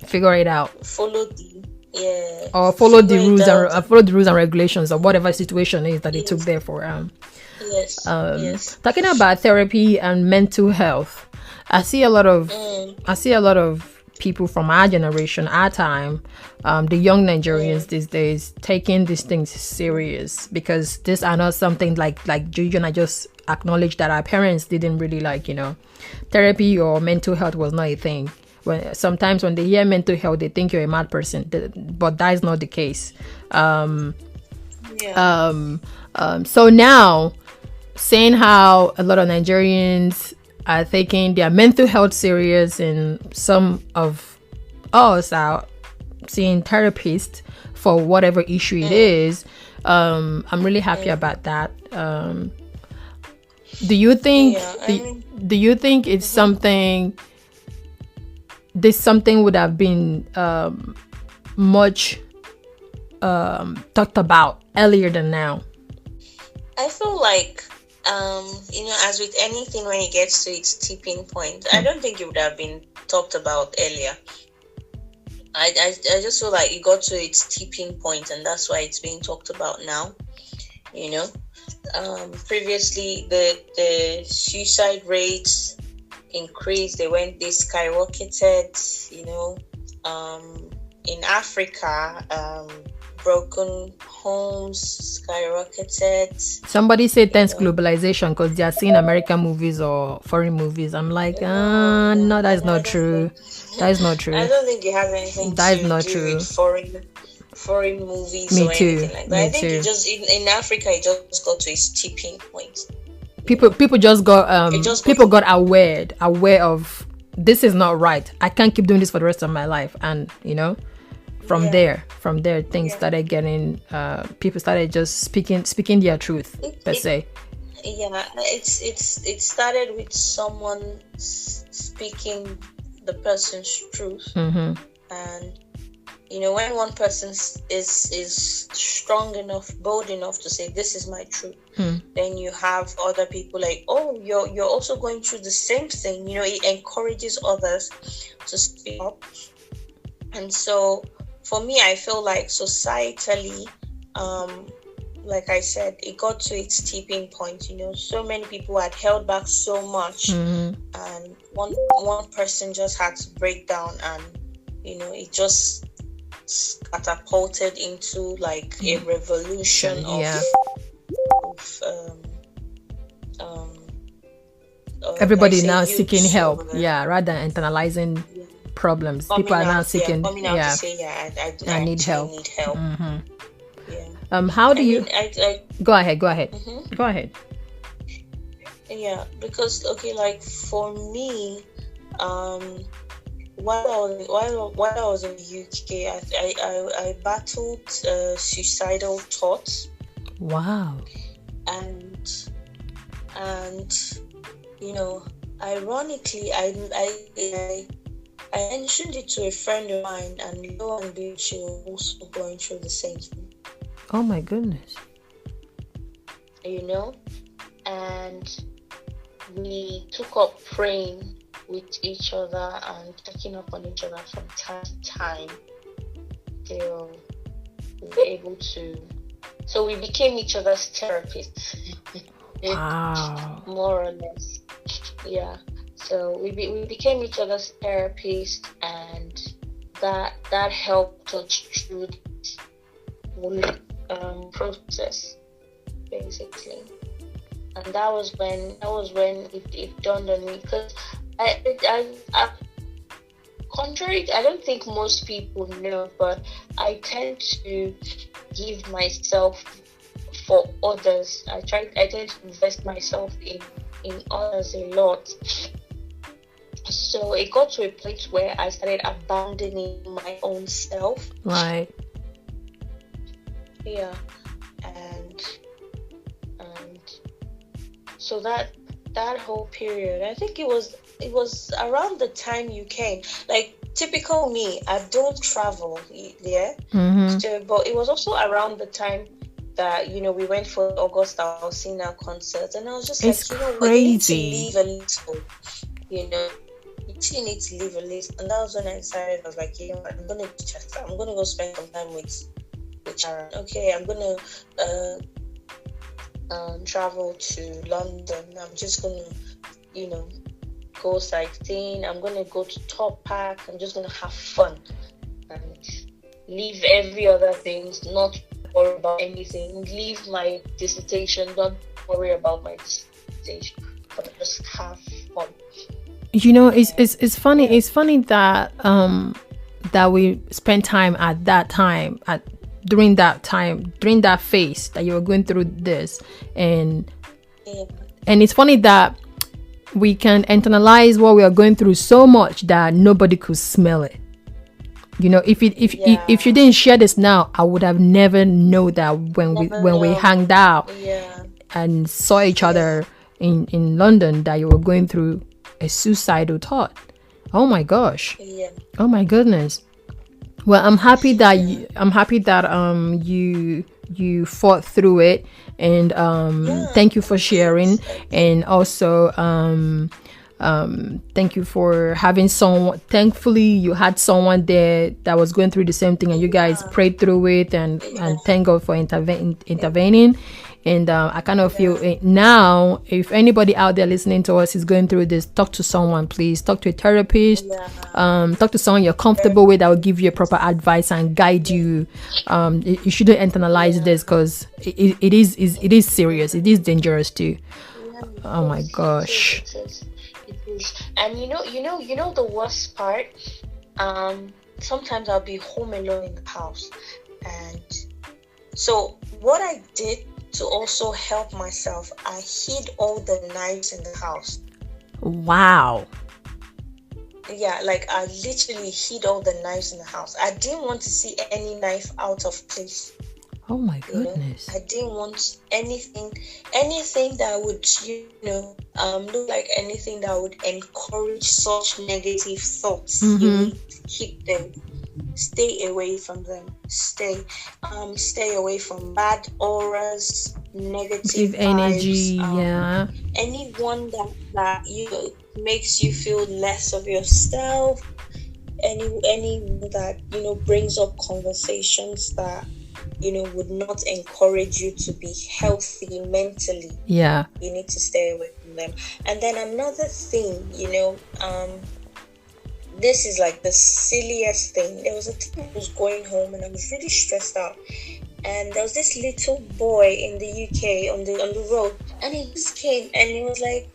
figure it out. Follow the rules and regulations of whatever situation is that they took there for. Yes. Talking about therapy and mental health. I see a lot of people from our generation, our time, the young Nigerians these days, taking these things serious, because these are not something like Juju and I just acknowledged that our parents didn't really therapy or mental health was not a thing. Sometimes when they hear mental health, they think you're a mad person, but that is not the case. Yeah. So now, seeing how a lot of Nigerians are taking their mental health serious, and some of us are seeing therapists for whatever issue it is, I'm really happy about that. Do you think do you think it's something something would have been much talked about earlier than now? I feel like, as with anything, when it gets to its tipping point, I don't think it would have been talked about earlier. I just feel like it got to its tipping point, and that's why it's being talked about now. Previously the suicide rates increased. They skyrocketed. In Africa, broken homes skyrocketed. Somebody said thanks globalization because they are seeing American movies or foreign movies. I'm like, no, that's not true. That is not true. I don't think it has anything to do with foreign movies or anything like that. I think it just in Africa it just got to its tipping point. People just got people got aware of this is not right. I can't keep doing this for the rest of my life, and from there things started getting people started just speaking their truth per se. Yeah, it started with someone speaking the person's truth, and when one person is strong enough, bold enough to say this is my truth, then you have other people like, oh, you're also going through the same thing. It encourages others to speak up. And so for me, I feel like societally, like I said, it got to its tipping point. So many people had held back so much, and one person just had to break down, and it just catapulted into like a revolution of everybody now seeking help, rather than internalizing problems. People are now seeking coming out to say, I need help. Yeah. How do you go ahead go ahead. Yeah, because like for me, while I was in the UK, I battled suicidal thoughts. Wow. And ironically, I mentioned it to a friend of mine, and lo and behold, she was also going through the same thing. Oh my goodness. And we took up praying with each other and checking up on each other from time to time till we were able to. So we became each other's therapists. Wow. More or less. Yeah. So we became each other's therapists, and that helped us through this whole process, basically. And that was when it dawned on me, because I contrary, I don't think most people know, but I tend to give myself for others. I tend to invest myself in others a lot. So it got to a place where I started abandoning my own self. Right. Yeah. And so that whole period, I think it was around the time you came. Like, typical me, I don't travel, yeah. So, but it was also around the time that we went for August Alsina concert, and I was just it's like, crazy. You need to leave a little, you need to leave a little. And that was when I decided, I was like, I'm gonna go spend some time with Sharon. Okay, I'm gonna travel to London. I'm just gonna go sightseeing. I'm gonna go to Top Park. I'm just gonna have fun and leave every other thing, not worry about anything. Leave my dissertation, not worry about my dissertation, but just have fun. It's funny. It's funny that that we spend time at that time at during that time, during that phase that you were going through this. And it's funny that we can internalize what we are going through so much that nobody could smell it. You know, if you didn't share this now, I would have never known that when we hanged out and saw each other in London, that you were going through a suicidal thought. Oh my gosh. Oh my goodness. Well, I'm happy that you fought through it, and thank you for sharing, and also thank you for having someone. Thankfully, you had someone there that was going through the same thing, and you guys prayed through it, and thank God for intervening. And I kind of feel it now. If anybody out there listening to us is going through this, talk to someone, please. Talk to a therapist. Talk to someone you're comfortable with that will give you proper advice and guide you. You shouldn't internalize this, because it is serious. It is dangerous too. Oh my gosh. It is. And you know the worst part. Sometimes I'll be home alone in the house, and so what I did to also help myself, I hid all the knives in the house. Wow. Yeah, like I literally hid all the knives in the house. I didn't want to see any knife out of place. Oh my goodness. I didn't want anything that would, look like anything that would encourage such negative thoughts. You need to keep them. Stay away from them. Stay away from bad auras, negative energy, vibes, anyone that makes you feel less of yourself, anyone that brings up conversations that would not encourage you to be healthy mentally. You need to stay away from them. And then another thing, this is like the silliest thing. There was a time I was going home and I was really stressed out, and there was this little boy in the UK on the road, and he just came and he was like,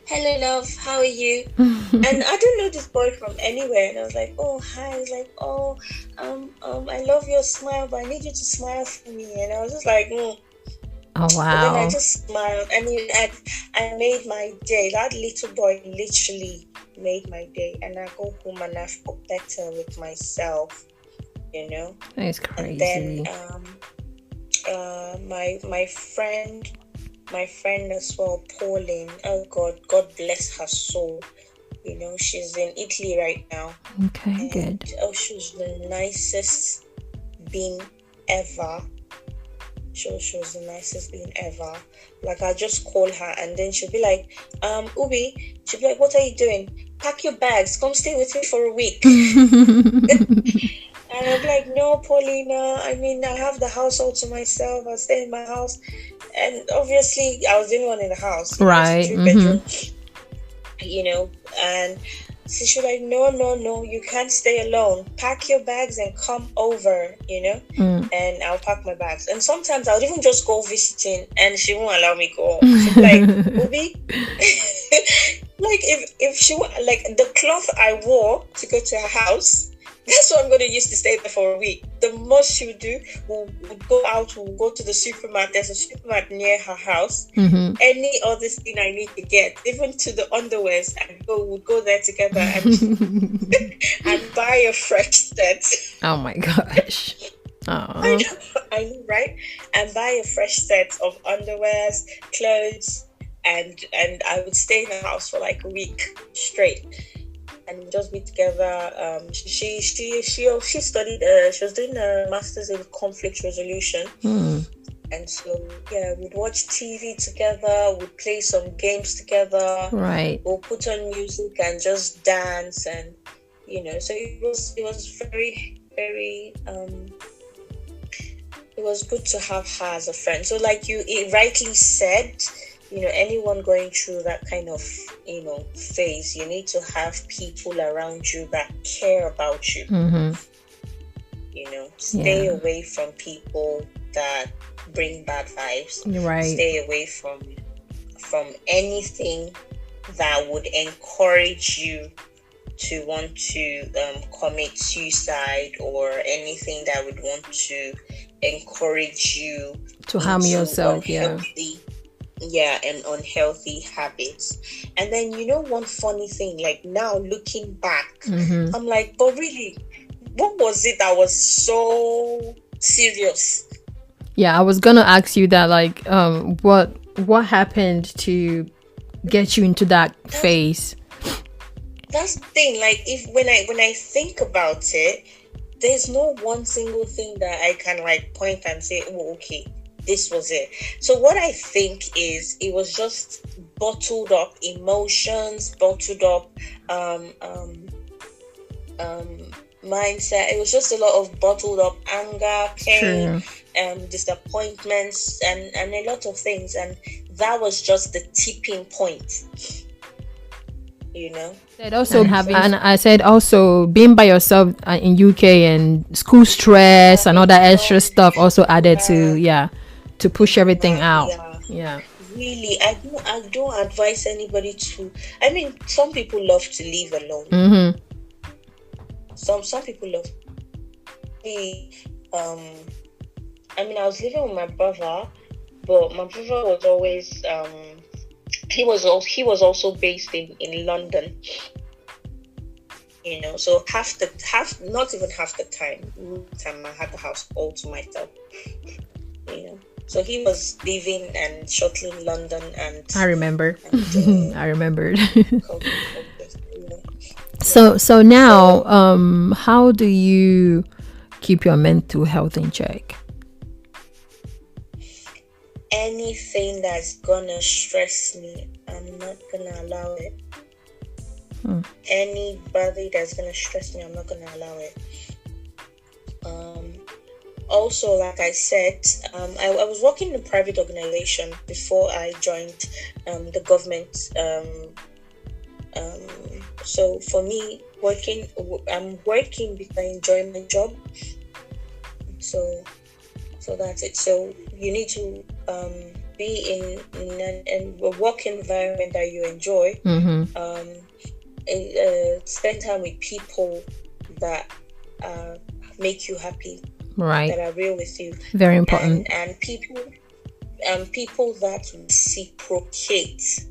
"Hello love, how are you?" And I don't know this boy from anywhere, and I was like, "Oh hi." I was like, "Oh I love your smile, but I need you to smile for me." And I was just like, Oh wow. But then I just smiled, and I made my day. That little boy literally made my day, and I go home and I feel better with myself, That's crazy. And then my friend as well, Pauline. Oh God bless her soul. She's in Italy right now. Okay, good. Oh, she was the nicest being ever. She was the nicest being ever. Like, I just call her, and then she'll be like, Ubi, she'll be like, "What are you doing? Pack your bags, come stay with me for a week." And I'm like, "No, Paulina, I have the house all to myself. I'll stay in my house." And obviously I was the only one in the house. Right. It was 3 bedroom, and so she was like, no, you can't stay alone. Pack your bags and come over, and I'll pack my bags. And sometimes I would even just go visiting, and she won't allow me go. She'd be like, "Ubi," like if she like the cloth I wore to go to her house, that's what I'm going to use to stay there for a week. The most she would do, we'll go to the supermarket. There's a supermarket near her house. Any other thing I need to get, even to the underwears, we'll go there together and and buy a fresh set. Oh my gosh. I know, right? And buy a fresh set of underwears, clothes, and I would stay in the house for like a week straight. And we'd just be together. She studied. She was doing a master's in conflict resolution, and so we'd watch TV together. We'd play some games together. Right. We'll put on music and just dance, and So it was very, very. It was good to have her as a friend. So, like you rightly said, anyone going through that kind of, phase, you need to have people around you that care about you. Stay away from people that bring bad vibes. Right. Stay away from anything that would encourage you to want to commit suicide, or anything that would want to encourage you to harm yourself. And unhealthy habits. And then one funny thing, like now looking back, I'm like, but really, what was it that was so serious? Yeah, I was gonna ask you that, like, what happened to get you into that phase? That's the thing. Like, when I think about it, there's no one single thing that I can like point and say, oh, okay, this was it. So what I think is, it was just bottled up emotions, bottled up mindset. It was just a lot of bottled up anger, pain, disappointments, and a lot of things. And that was just the tipping point. I said also being by yourself in UK and school stress and all that extra stuff also added to push everything out. Really, I don't advise anybody to. I mean, some people love to live alone. Some people love. I mean, I was living with my brother, but my brother was always he was also based in London. So not even half the time I had the house all to myself. So he was living and shuttling London, and I remember. I remembered. So now, how do you keep your mental health in check? Anything that's gonna stress me, I'm not gonna allow it. Anybody that's gonna stress me, I'm not gonna allow it. Also, like I said, I was working in a private organization before I joined the government. So for me, I'm working because I enjoy my job. So that's it. So you need to be in a work environment that you enjoy. Spend time with people that make you happy, right? That are real with you. Very important. And people that reciprocate.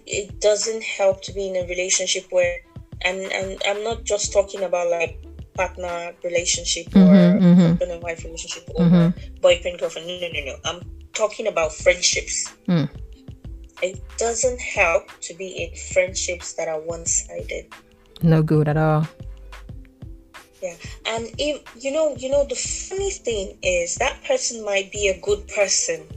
It doesn't help to be in a relationship where, and I'm not just talking about like partner relationship or husband and wife relationship or boyfriend girlfriend. No. I'm talking about friendships. It doesn't help to be in friendships that are one-sided. No good at all. Yeah, and if the funny thing is, that person might be a good person,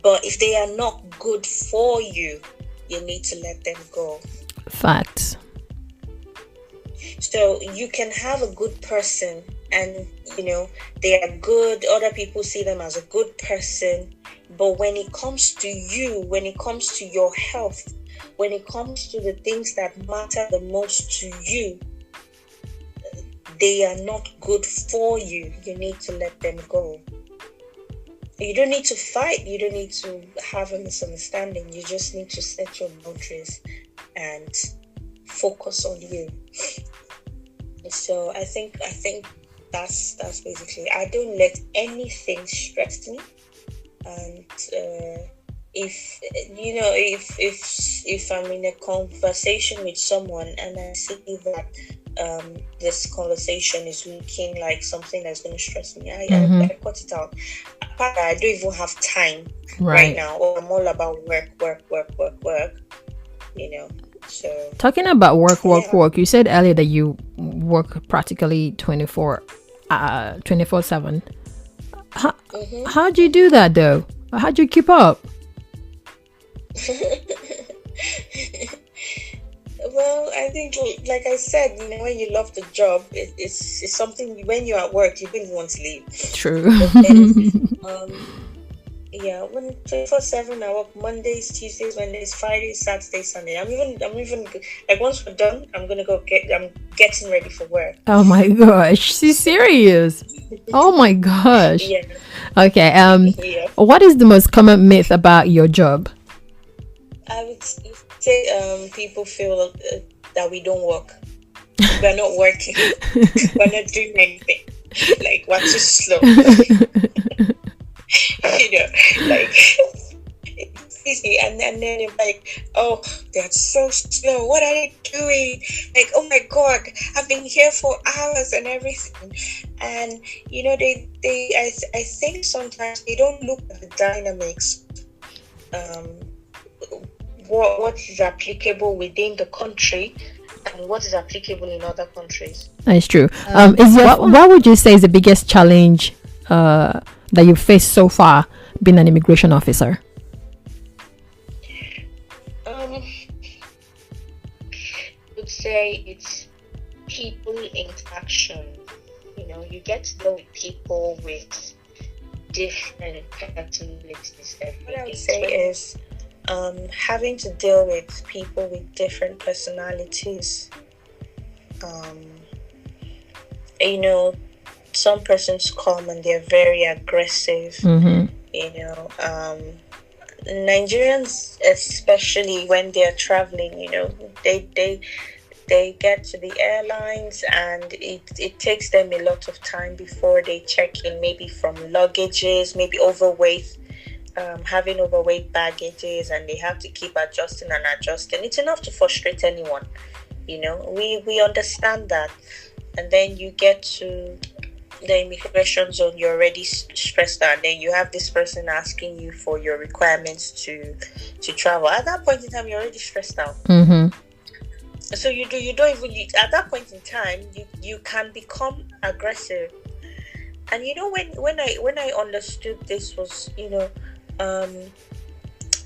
but if they are not good for you, you need to let them go. Facts. So you can have a good person and they are good, other people see them as a good person, but when it comes to you, when it comes to your health, when it comes to the things that matter the most to you, they are not good for you. You need to let them go. You don't need to fight. You don't need to have a misunderstanding. You just need to set your boundaries and focus on you. So I think that's basically. I don't let anything stress me. And if I'm in a conversation with someone and I see that this conversation is looking like something that's going to stress me, I cut it out. I don't even have time right now. I'm all about work. So talking about work. You said earlier that you work practically 24/7. How do you do that though? How do you keep up? Well, I think, like I said, when you love the job, it's something. When you're at work, you don't want to leave. True. When 24/7, I work Mondays, Tuesdays, Wednesdays, Fridays, Saturdays, Sunday. I'm even like, once we're done, I'm getting ready for work. Oh my gosh, she's serious. Oh my gosh. Yeah. Okay. What is the most common myth about your job? I would say people feel that we don't work. We're not working. We're not doing anything. like we're too slow. Like it's easy, and then it's like, oh, they're so slow. What are they doing? Like, oh my God, I've been here for hours and everything. And I think sometimes they don't look at the dynamics. What is applicable within the country and what is applicable in other countries. That's true. What would you say is the biggest challenge that you've faced so far being an immigration officer? I would say it's people interaction. You get to know people with different personalities. What I would say is having to deal with people with different personalities. Some persons come and they're very aggressive. Mm-hmm. Nigerians, especially when they're traveling, they get to the airlines and it takes them a lot of time before they check in, maybe from luggages, maybe overweight, having overweight baggages, and they have to keep adjusting and adjusting. It's enough to frustrate anyone. We understand that. And then you get to the immigration zone, you're already stressed out, and then you have this person asking you for your requirements to travel. At that point in time, you're already stressed out. Mm-hmm. So you don't even, at that point in time, you can become aggressive. And when I understood this was,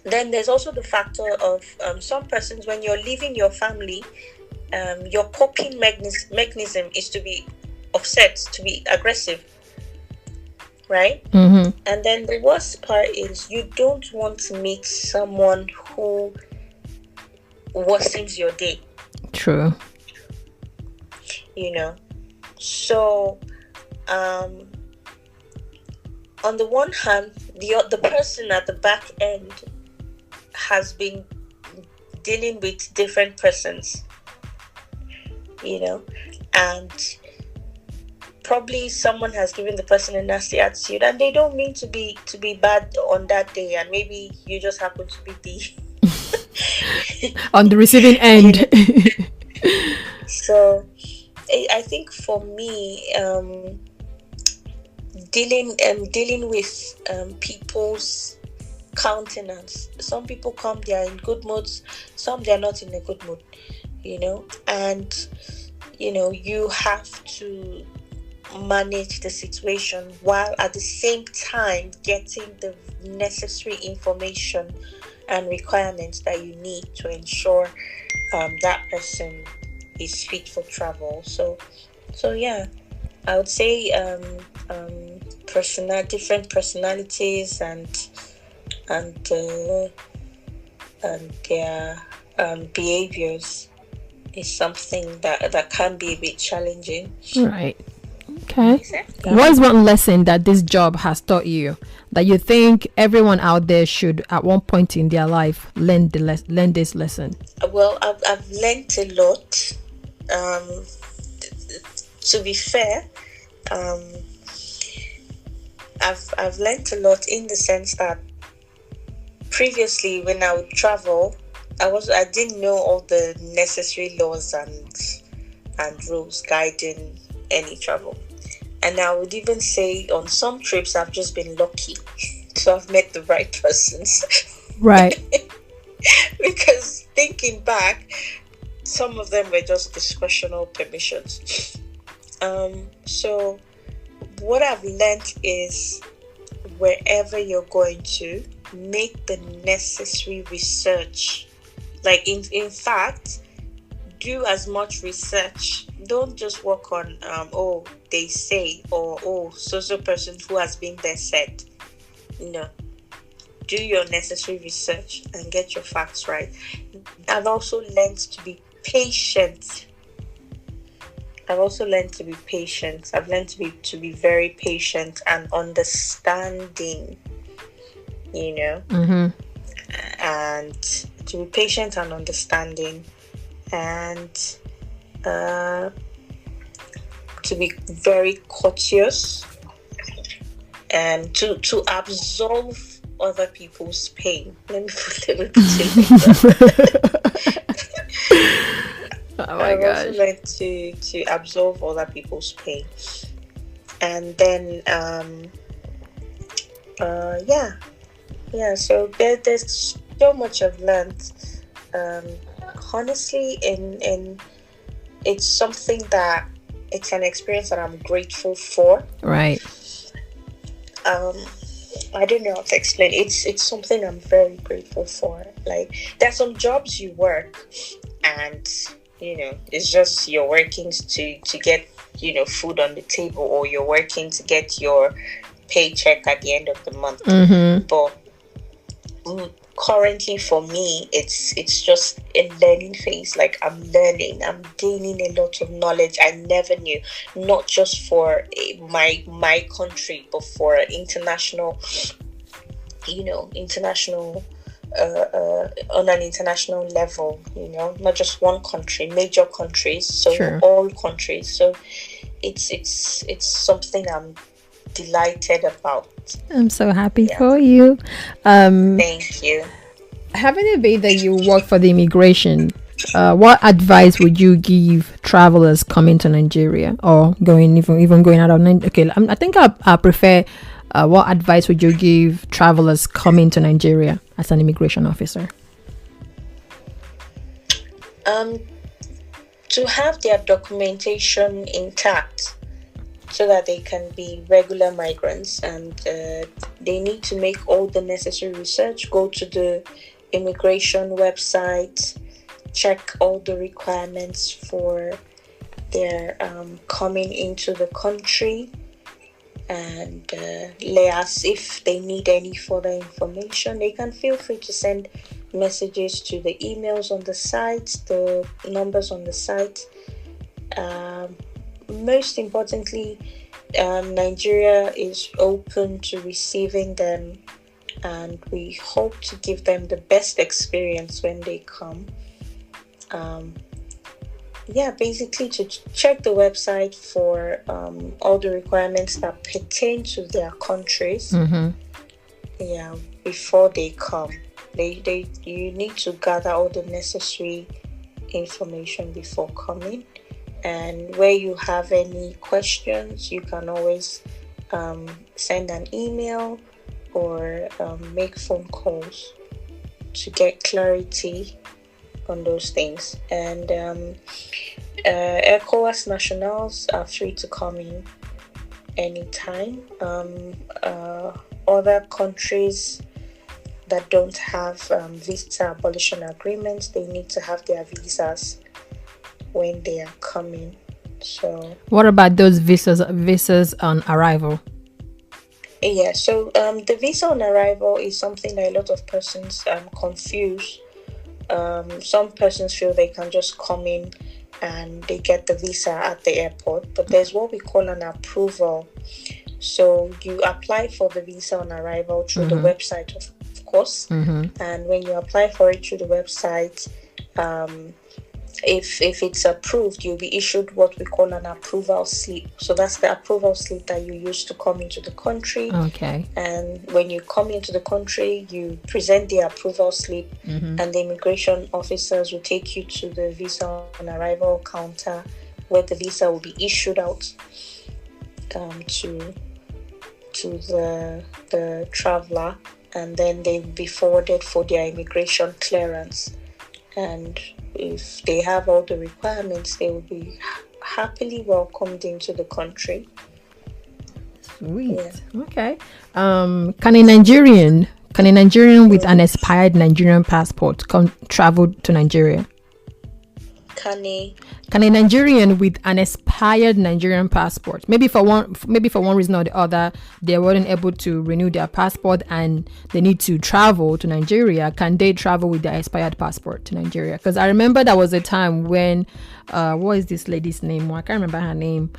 then there's also the factor of some persons, when you're leaving your family, your coping mechanism is to be upset, to be aggressive, right? Mm-hmm. And then the worst part is you don't want to meet someone who worsens your day. True. So on the one hand, the person at the back end has been dealing with different persons, and probably someone has given the person a nasty attitude, and they don't mean to be bad on that day, and maybe you just happen to be the on the receiving end. So I think for me, dealing with people's countenance. Some people come, they are in good moods, some they are not in a good mood, and you have to manage the situation while at the same time getting the necessary information and requirements that you need to ensure that person is fit for travel. So yeah, I would say different personalities and their behaviors is something that can be a bit challenging. Right. Okay. What is one lesson that this job has taught you that you think everyone out there should, at one point in their life, learn this lesson? Well, I've learned a lot. To be fair, I've learned a lot in the sense that previously, when I would travel, I didn't know all the necessary laws and rules guiding any travel. And I would even say on some trips I've just been lucky to have met the right persons. Right. Because thinking back, some of them were just discretional permissions. So what I've learned is, wherever you're going to, make the necessary research. Like in fact, do as much research. Don't just work on they say, or so person who has been there said. Do your necessary research and get your facts right. I've also learned to be patient. I've learned to be very patient and understanding. Mm-hmm. And to be patient and understanding, and to be very courteous and to absolve other people's pain. Let me put it like that. Oh my gosh. Also like to absolve other people's pain. And then so there's so much I've learned. Honestly, in it's something that it's an experience that I'm grateful for. Right. I don't know how to explain. It's something I'm very grateful for. Like, there's some jobs you work and it's just you're working to get food on the table, or you're working to get your paycheck at the end of the month. Mm-hmm. But currently for me, it's just a learning phase. Like, I'm learning, I'm gaining a lot of knowledge I never knew, not just for my country, but for international on an international level, not just one country, major countries, so Sure. all countries. So it's something I'm delighted about. I'm so happy for you. Thank you. Having it be that you work for the immigration, what advice would you give travelers coming to Nigeria or even going out of Nigeria? Okay, I think I prefer. What advice would you give travelers coming to Nigeria as an immigration officer? To have their documentation intact, so that they can be regular migrants, and they need to make all the necessary research, go to the immigration website, check all the requirements for their coming into the country, and liaise if they need any further information. They can feel free to send messages to the emails on the site, the numbers on the site. Most importantly, Nigeria is open to receiving them, and we hope to give them the best experience when they come. Basically to check the website for all the requirements that pertain to their countries. Mm-hmm. Before they come. You need to gather all the necessary information before coming. And where you have any questions, you can always send an email or make phone calls to get clarity on those things. And ECOWAS nationals are free to come in anytime. Other countries that don't have visa abolition agreements, they need to have their visas when they are coming. So what about those visas on arrival? Yeah, so the visa on arrival is something that a lot of persons confuse. Some persons feel they can just come in and they get the visa at the airport, but there's what we call an approval. So you apply for the visa on arrival through the website, of course. Mm-hmm. And when you apply for it through the website, if it's approved, you'll be issued what we call an approval slip. So that's the approval slip that you use to come into the country. Okay. And when you come into the country, you present the approval slip, and the immigration officers will take you to the visa on arrival counter, where the visa will be issued out to the traveler, and then they will be forwarded for their immigration clearance. And if they have all the requirements, they will be happily welcomed into the country. Sweet. Yeah. Okay. Can a Nigerian with an expired Nigerian passport travel to Nigeria? Can a Nigerian with an expired Nigerian passport, maybe for one reason or the other, they weren't able to renew their passport and they need to travel to Nigeria, can they travel with their expired passport to Nigeria? Because I remember there was a time when what is this lady's name? I can't remember her name.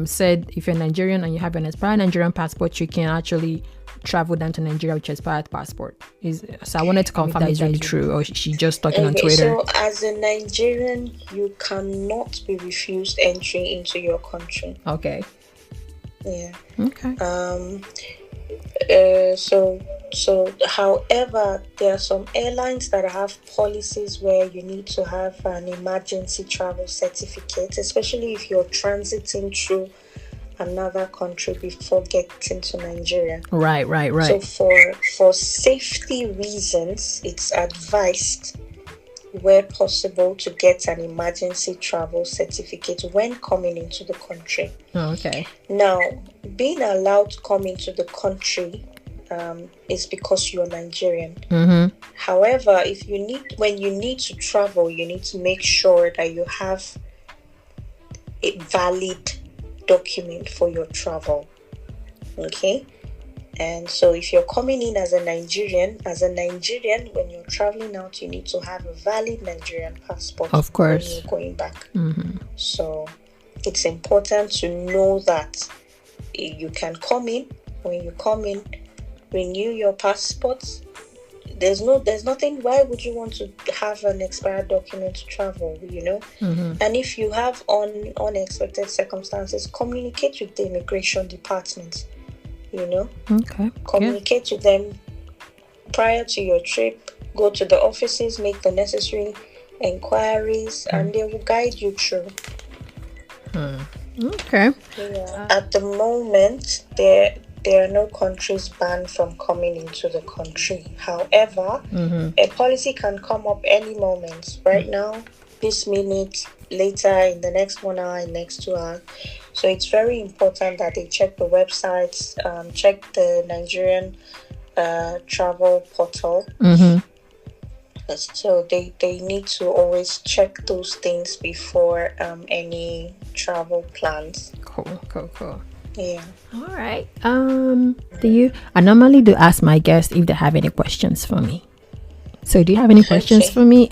Said if you're Nigerian and you have an expired Nigerian passport, you can actually travel down to Nigeria with expired passport. So I wanted to confirm that is really true, or she just talking on Twitter. So as a Nigerian, you cannot be refused entry into your country. Okay. Yeah. Okay. So however, there are some airlines that have policies where you need to have an emergency travel certificate, especially if you're transiting through another country before getting to Nigeria. Right. So for safety reasons, it's advised where possible to get an emergency travel certificate when coming into the country. Oh, okay. Now, being allowed to come into the country is because you're Nigerian. Mm-hmm. However, when you need to travel, you need to make sure that you have a valid document for your travel. Okay? And so if you're coming in as a Nigerian, when you're traveling out, you need to have a valid Nigerian passport. Of course. When you're going back. Mm-hmm. So it's important to know that you can come in. When you come in, renew your passport. There's nothing. Why would you want to have an expired document to travel? Mm-hmm. And if you have unexpected circumstances, communicate with the immigration department. Okay. Communicate with them prior to your trip. Go to the offices, make the necessary inquiries, and they will guide you through. Okay. Yeah. At the moment, there are no countries banned from coming into the country. However, a policy can come up any moment. Right now, this minute, later, in the next 1 hour, in next 2 hours. So it's very important that they check the websites, check the Nigerian travel portal. Mm-hmm. So they need to always check those things before any travel plans. Cool. Yeah. All right. I normally do ask my guests if they have any questions for me. So do you have any questions for me?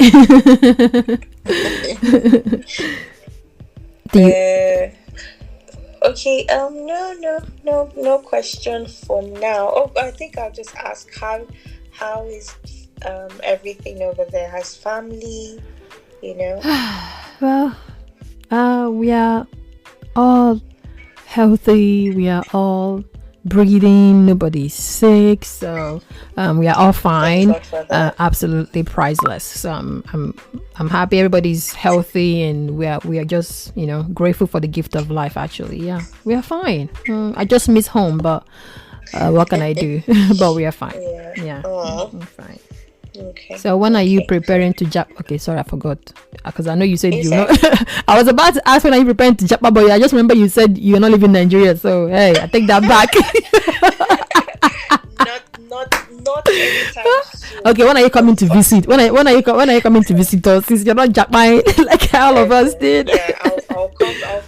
Okay. No question for now. Oh, I think I'll just ask how is everything over there? Has family, Well, we are all healthy. We are all breathing. Nobody's sick. So we are all fine. Absolutely priceless. So I'm happy everybody's healthy, and we are just grateful for the gift of life. Actually, yeah, we are fine. I just miss home, but what can I do? But we are fine. Yeah. I'm fine. Okay. So when are you preparing to jump? Okay, sorry, I forgot, because I know you said I was about to ask when are you preparing to jump, but I just remember you said you're not living in Nigeria. So hey, I take that back. not anytime soon. Okay, when are you coming to visit? When are you coming to visit us? Since you're not Japan like all of us did. Yeah, I'll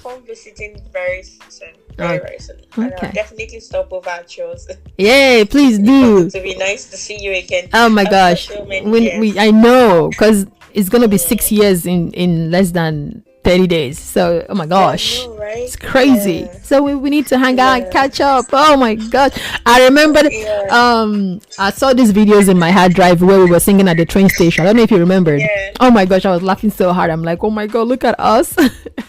come visiting very soon. Very soon. And I'll definitely stop over at yours. Yay, please do. It would be nice to see you again. Oh my gosh. I know, because it's gonna be 6 years in less than 30 days. So oh my gosh, I know, right? It's crazy. Yeah. So we need to hang out and catch up. Oh my gosh, I remember I saw these videos in my hard drive where we were singing at the train station. I don't know if you remembered. Oh my gosh, I was laughing so hard. I'm like, oh my god, look at us.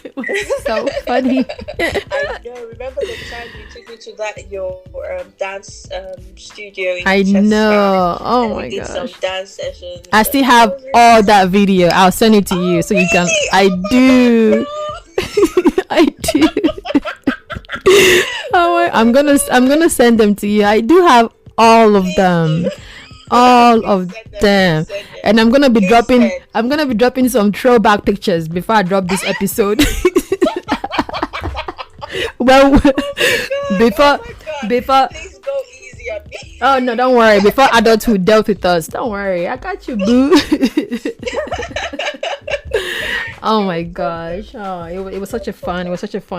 It was so funny. I know. Remember the time you took me to your dance studio in I Chester, know. Oh my gosh. Some dance sessions. I still have all that video. I'll send it to you so you can. I do. I do. Oh, I'm gonna send them to you. I do have all of them. And I'm gonna be dropping some throwback pictures before I drop this episode. Well, before please go easy on me. Oh no, don't worry. Before adulthood dealt with us, don't worry. I got you, boo. Oh my gosh! Oh, it was such a fun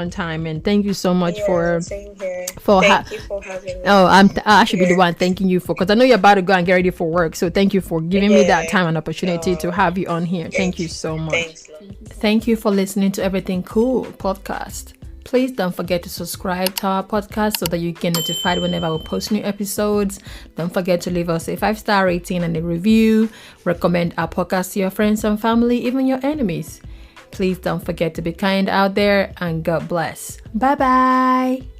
time, and thank you so much for same here. Thank you for having me. Oh, I should be the one thanking you because I know you're about to go and get ready for work. So thank you for giving me that time and opportunity to have you on here. Thank you so much. Thanks, thank you for listening to Everything Cool podcast. Please don't forget to subscribe to our podcast so that you get notified whenever we post new episodes. Don't forget to leave us a 5-star rating and a review. Recommend our podcast to your friends and family, even your enemies. Please don't forget to be kind out there, and God bless. Bye-bye.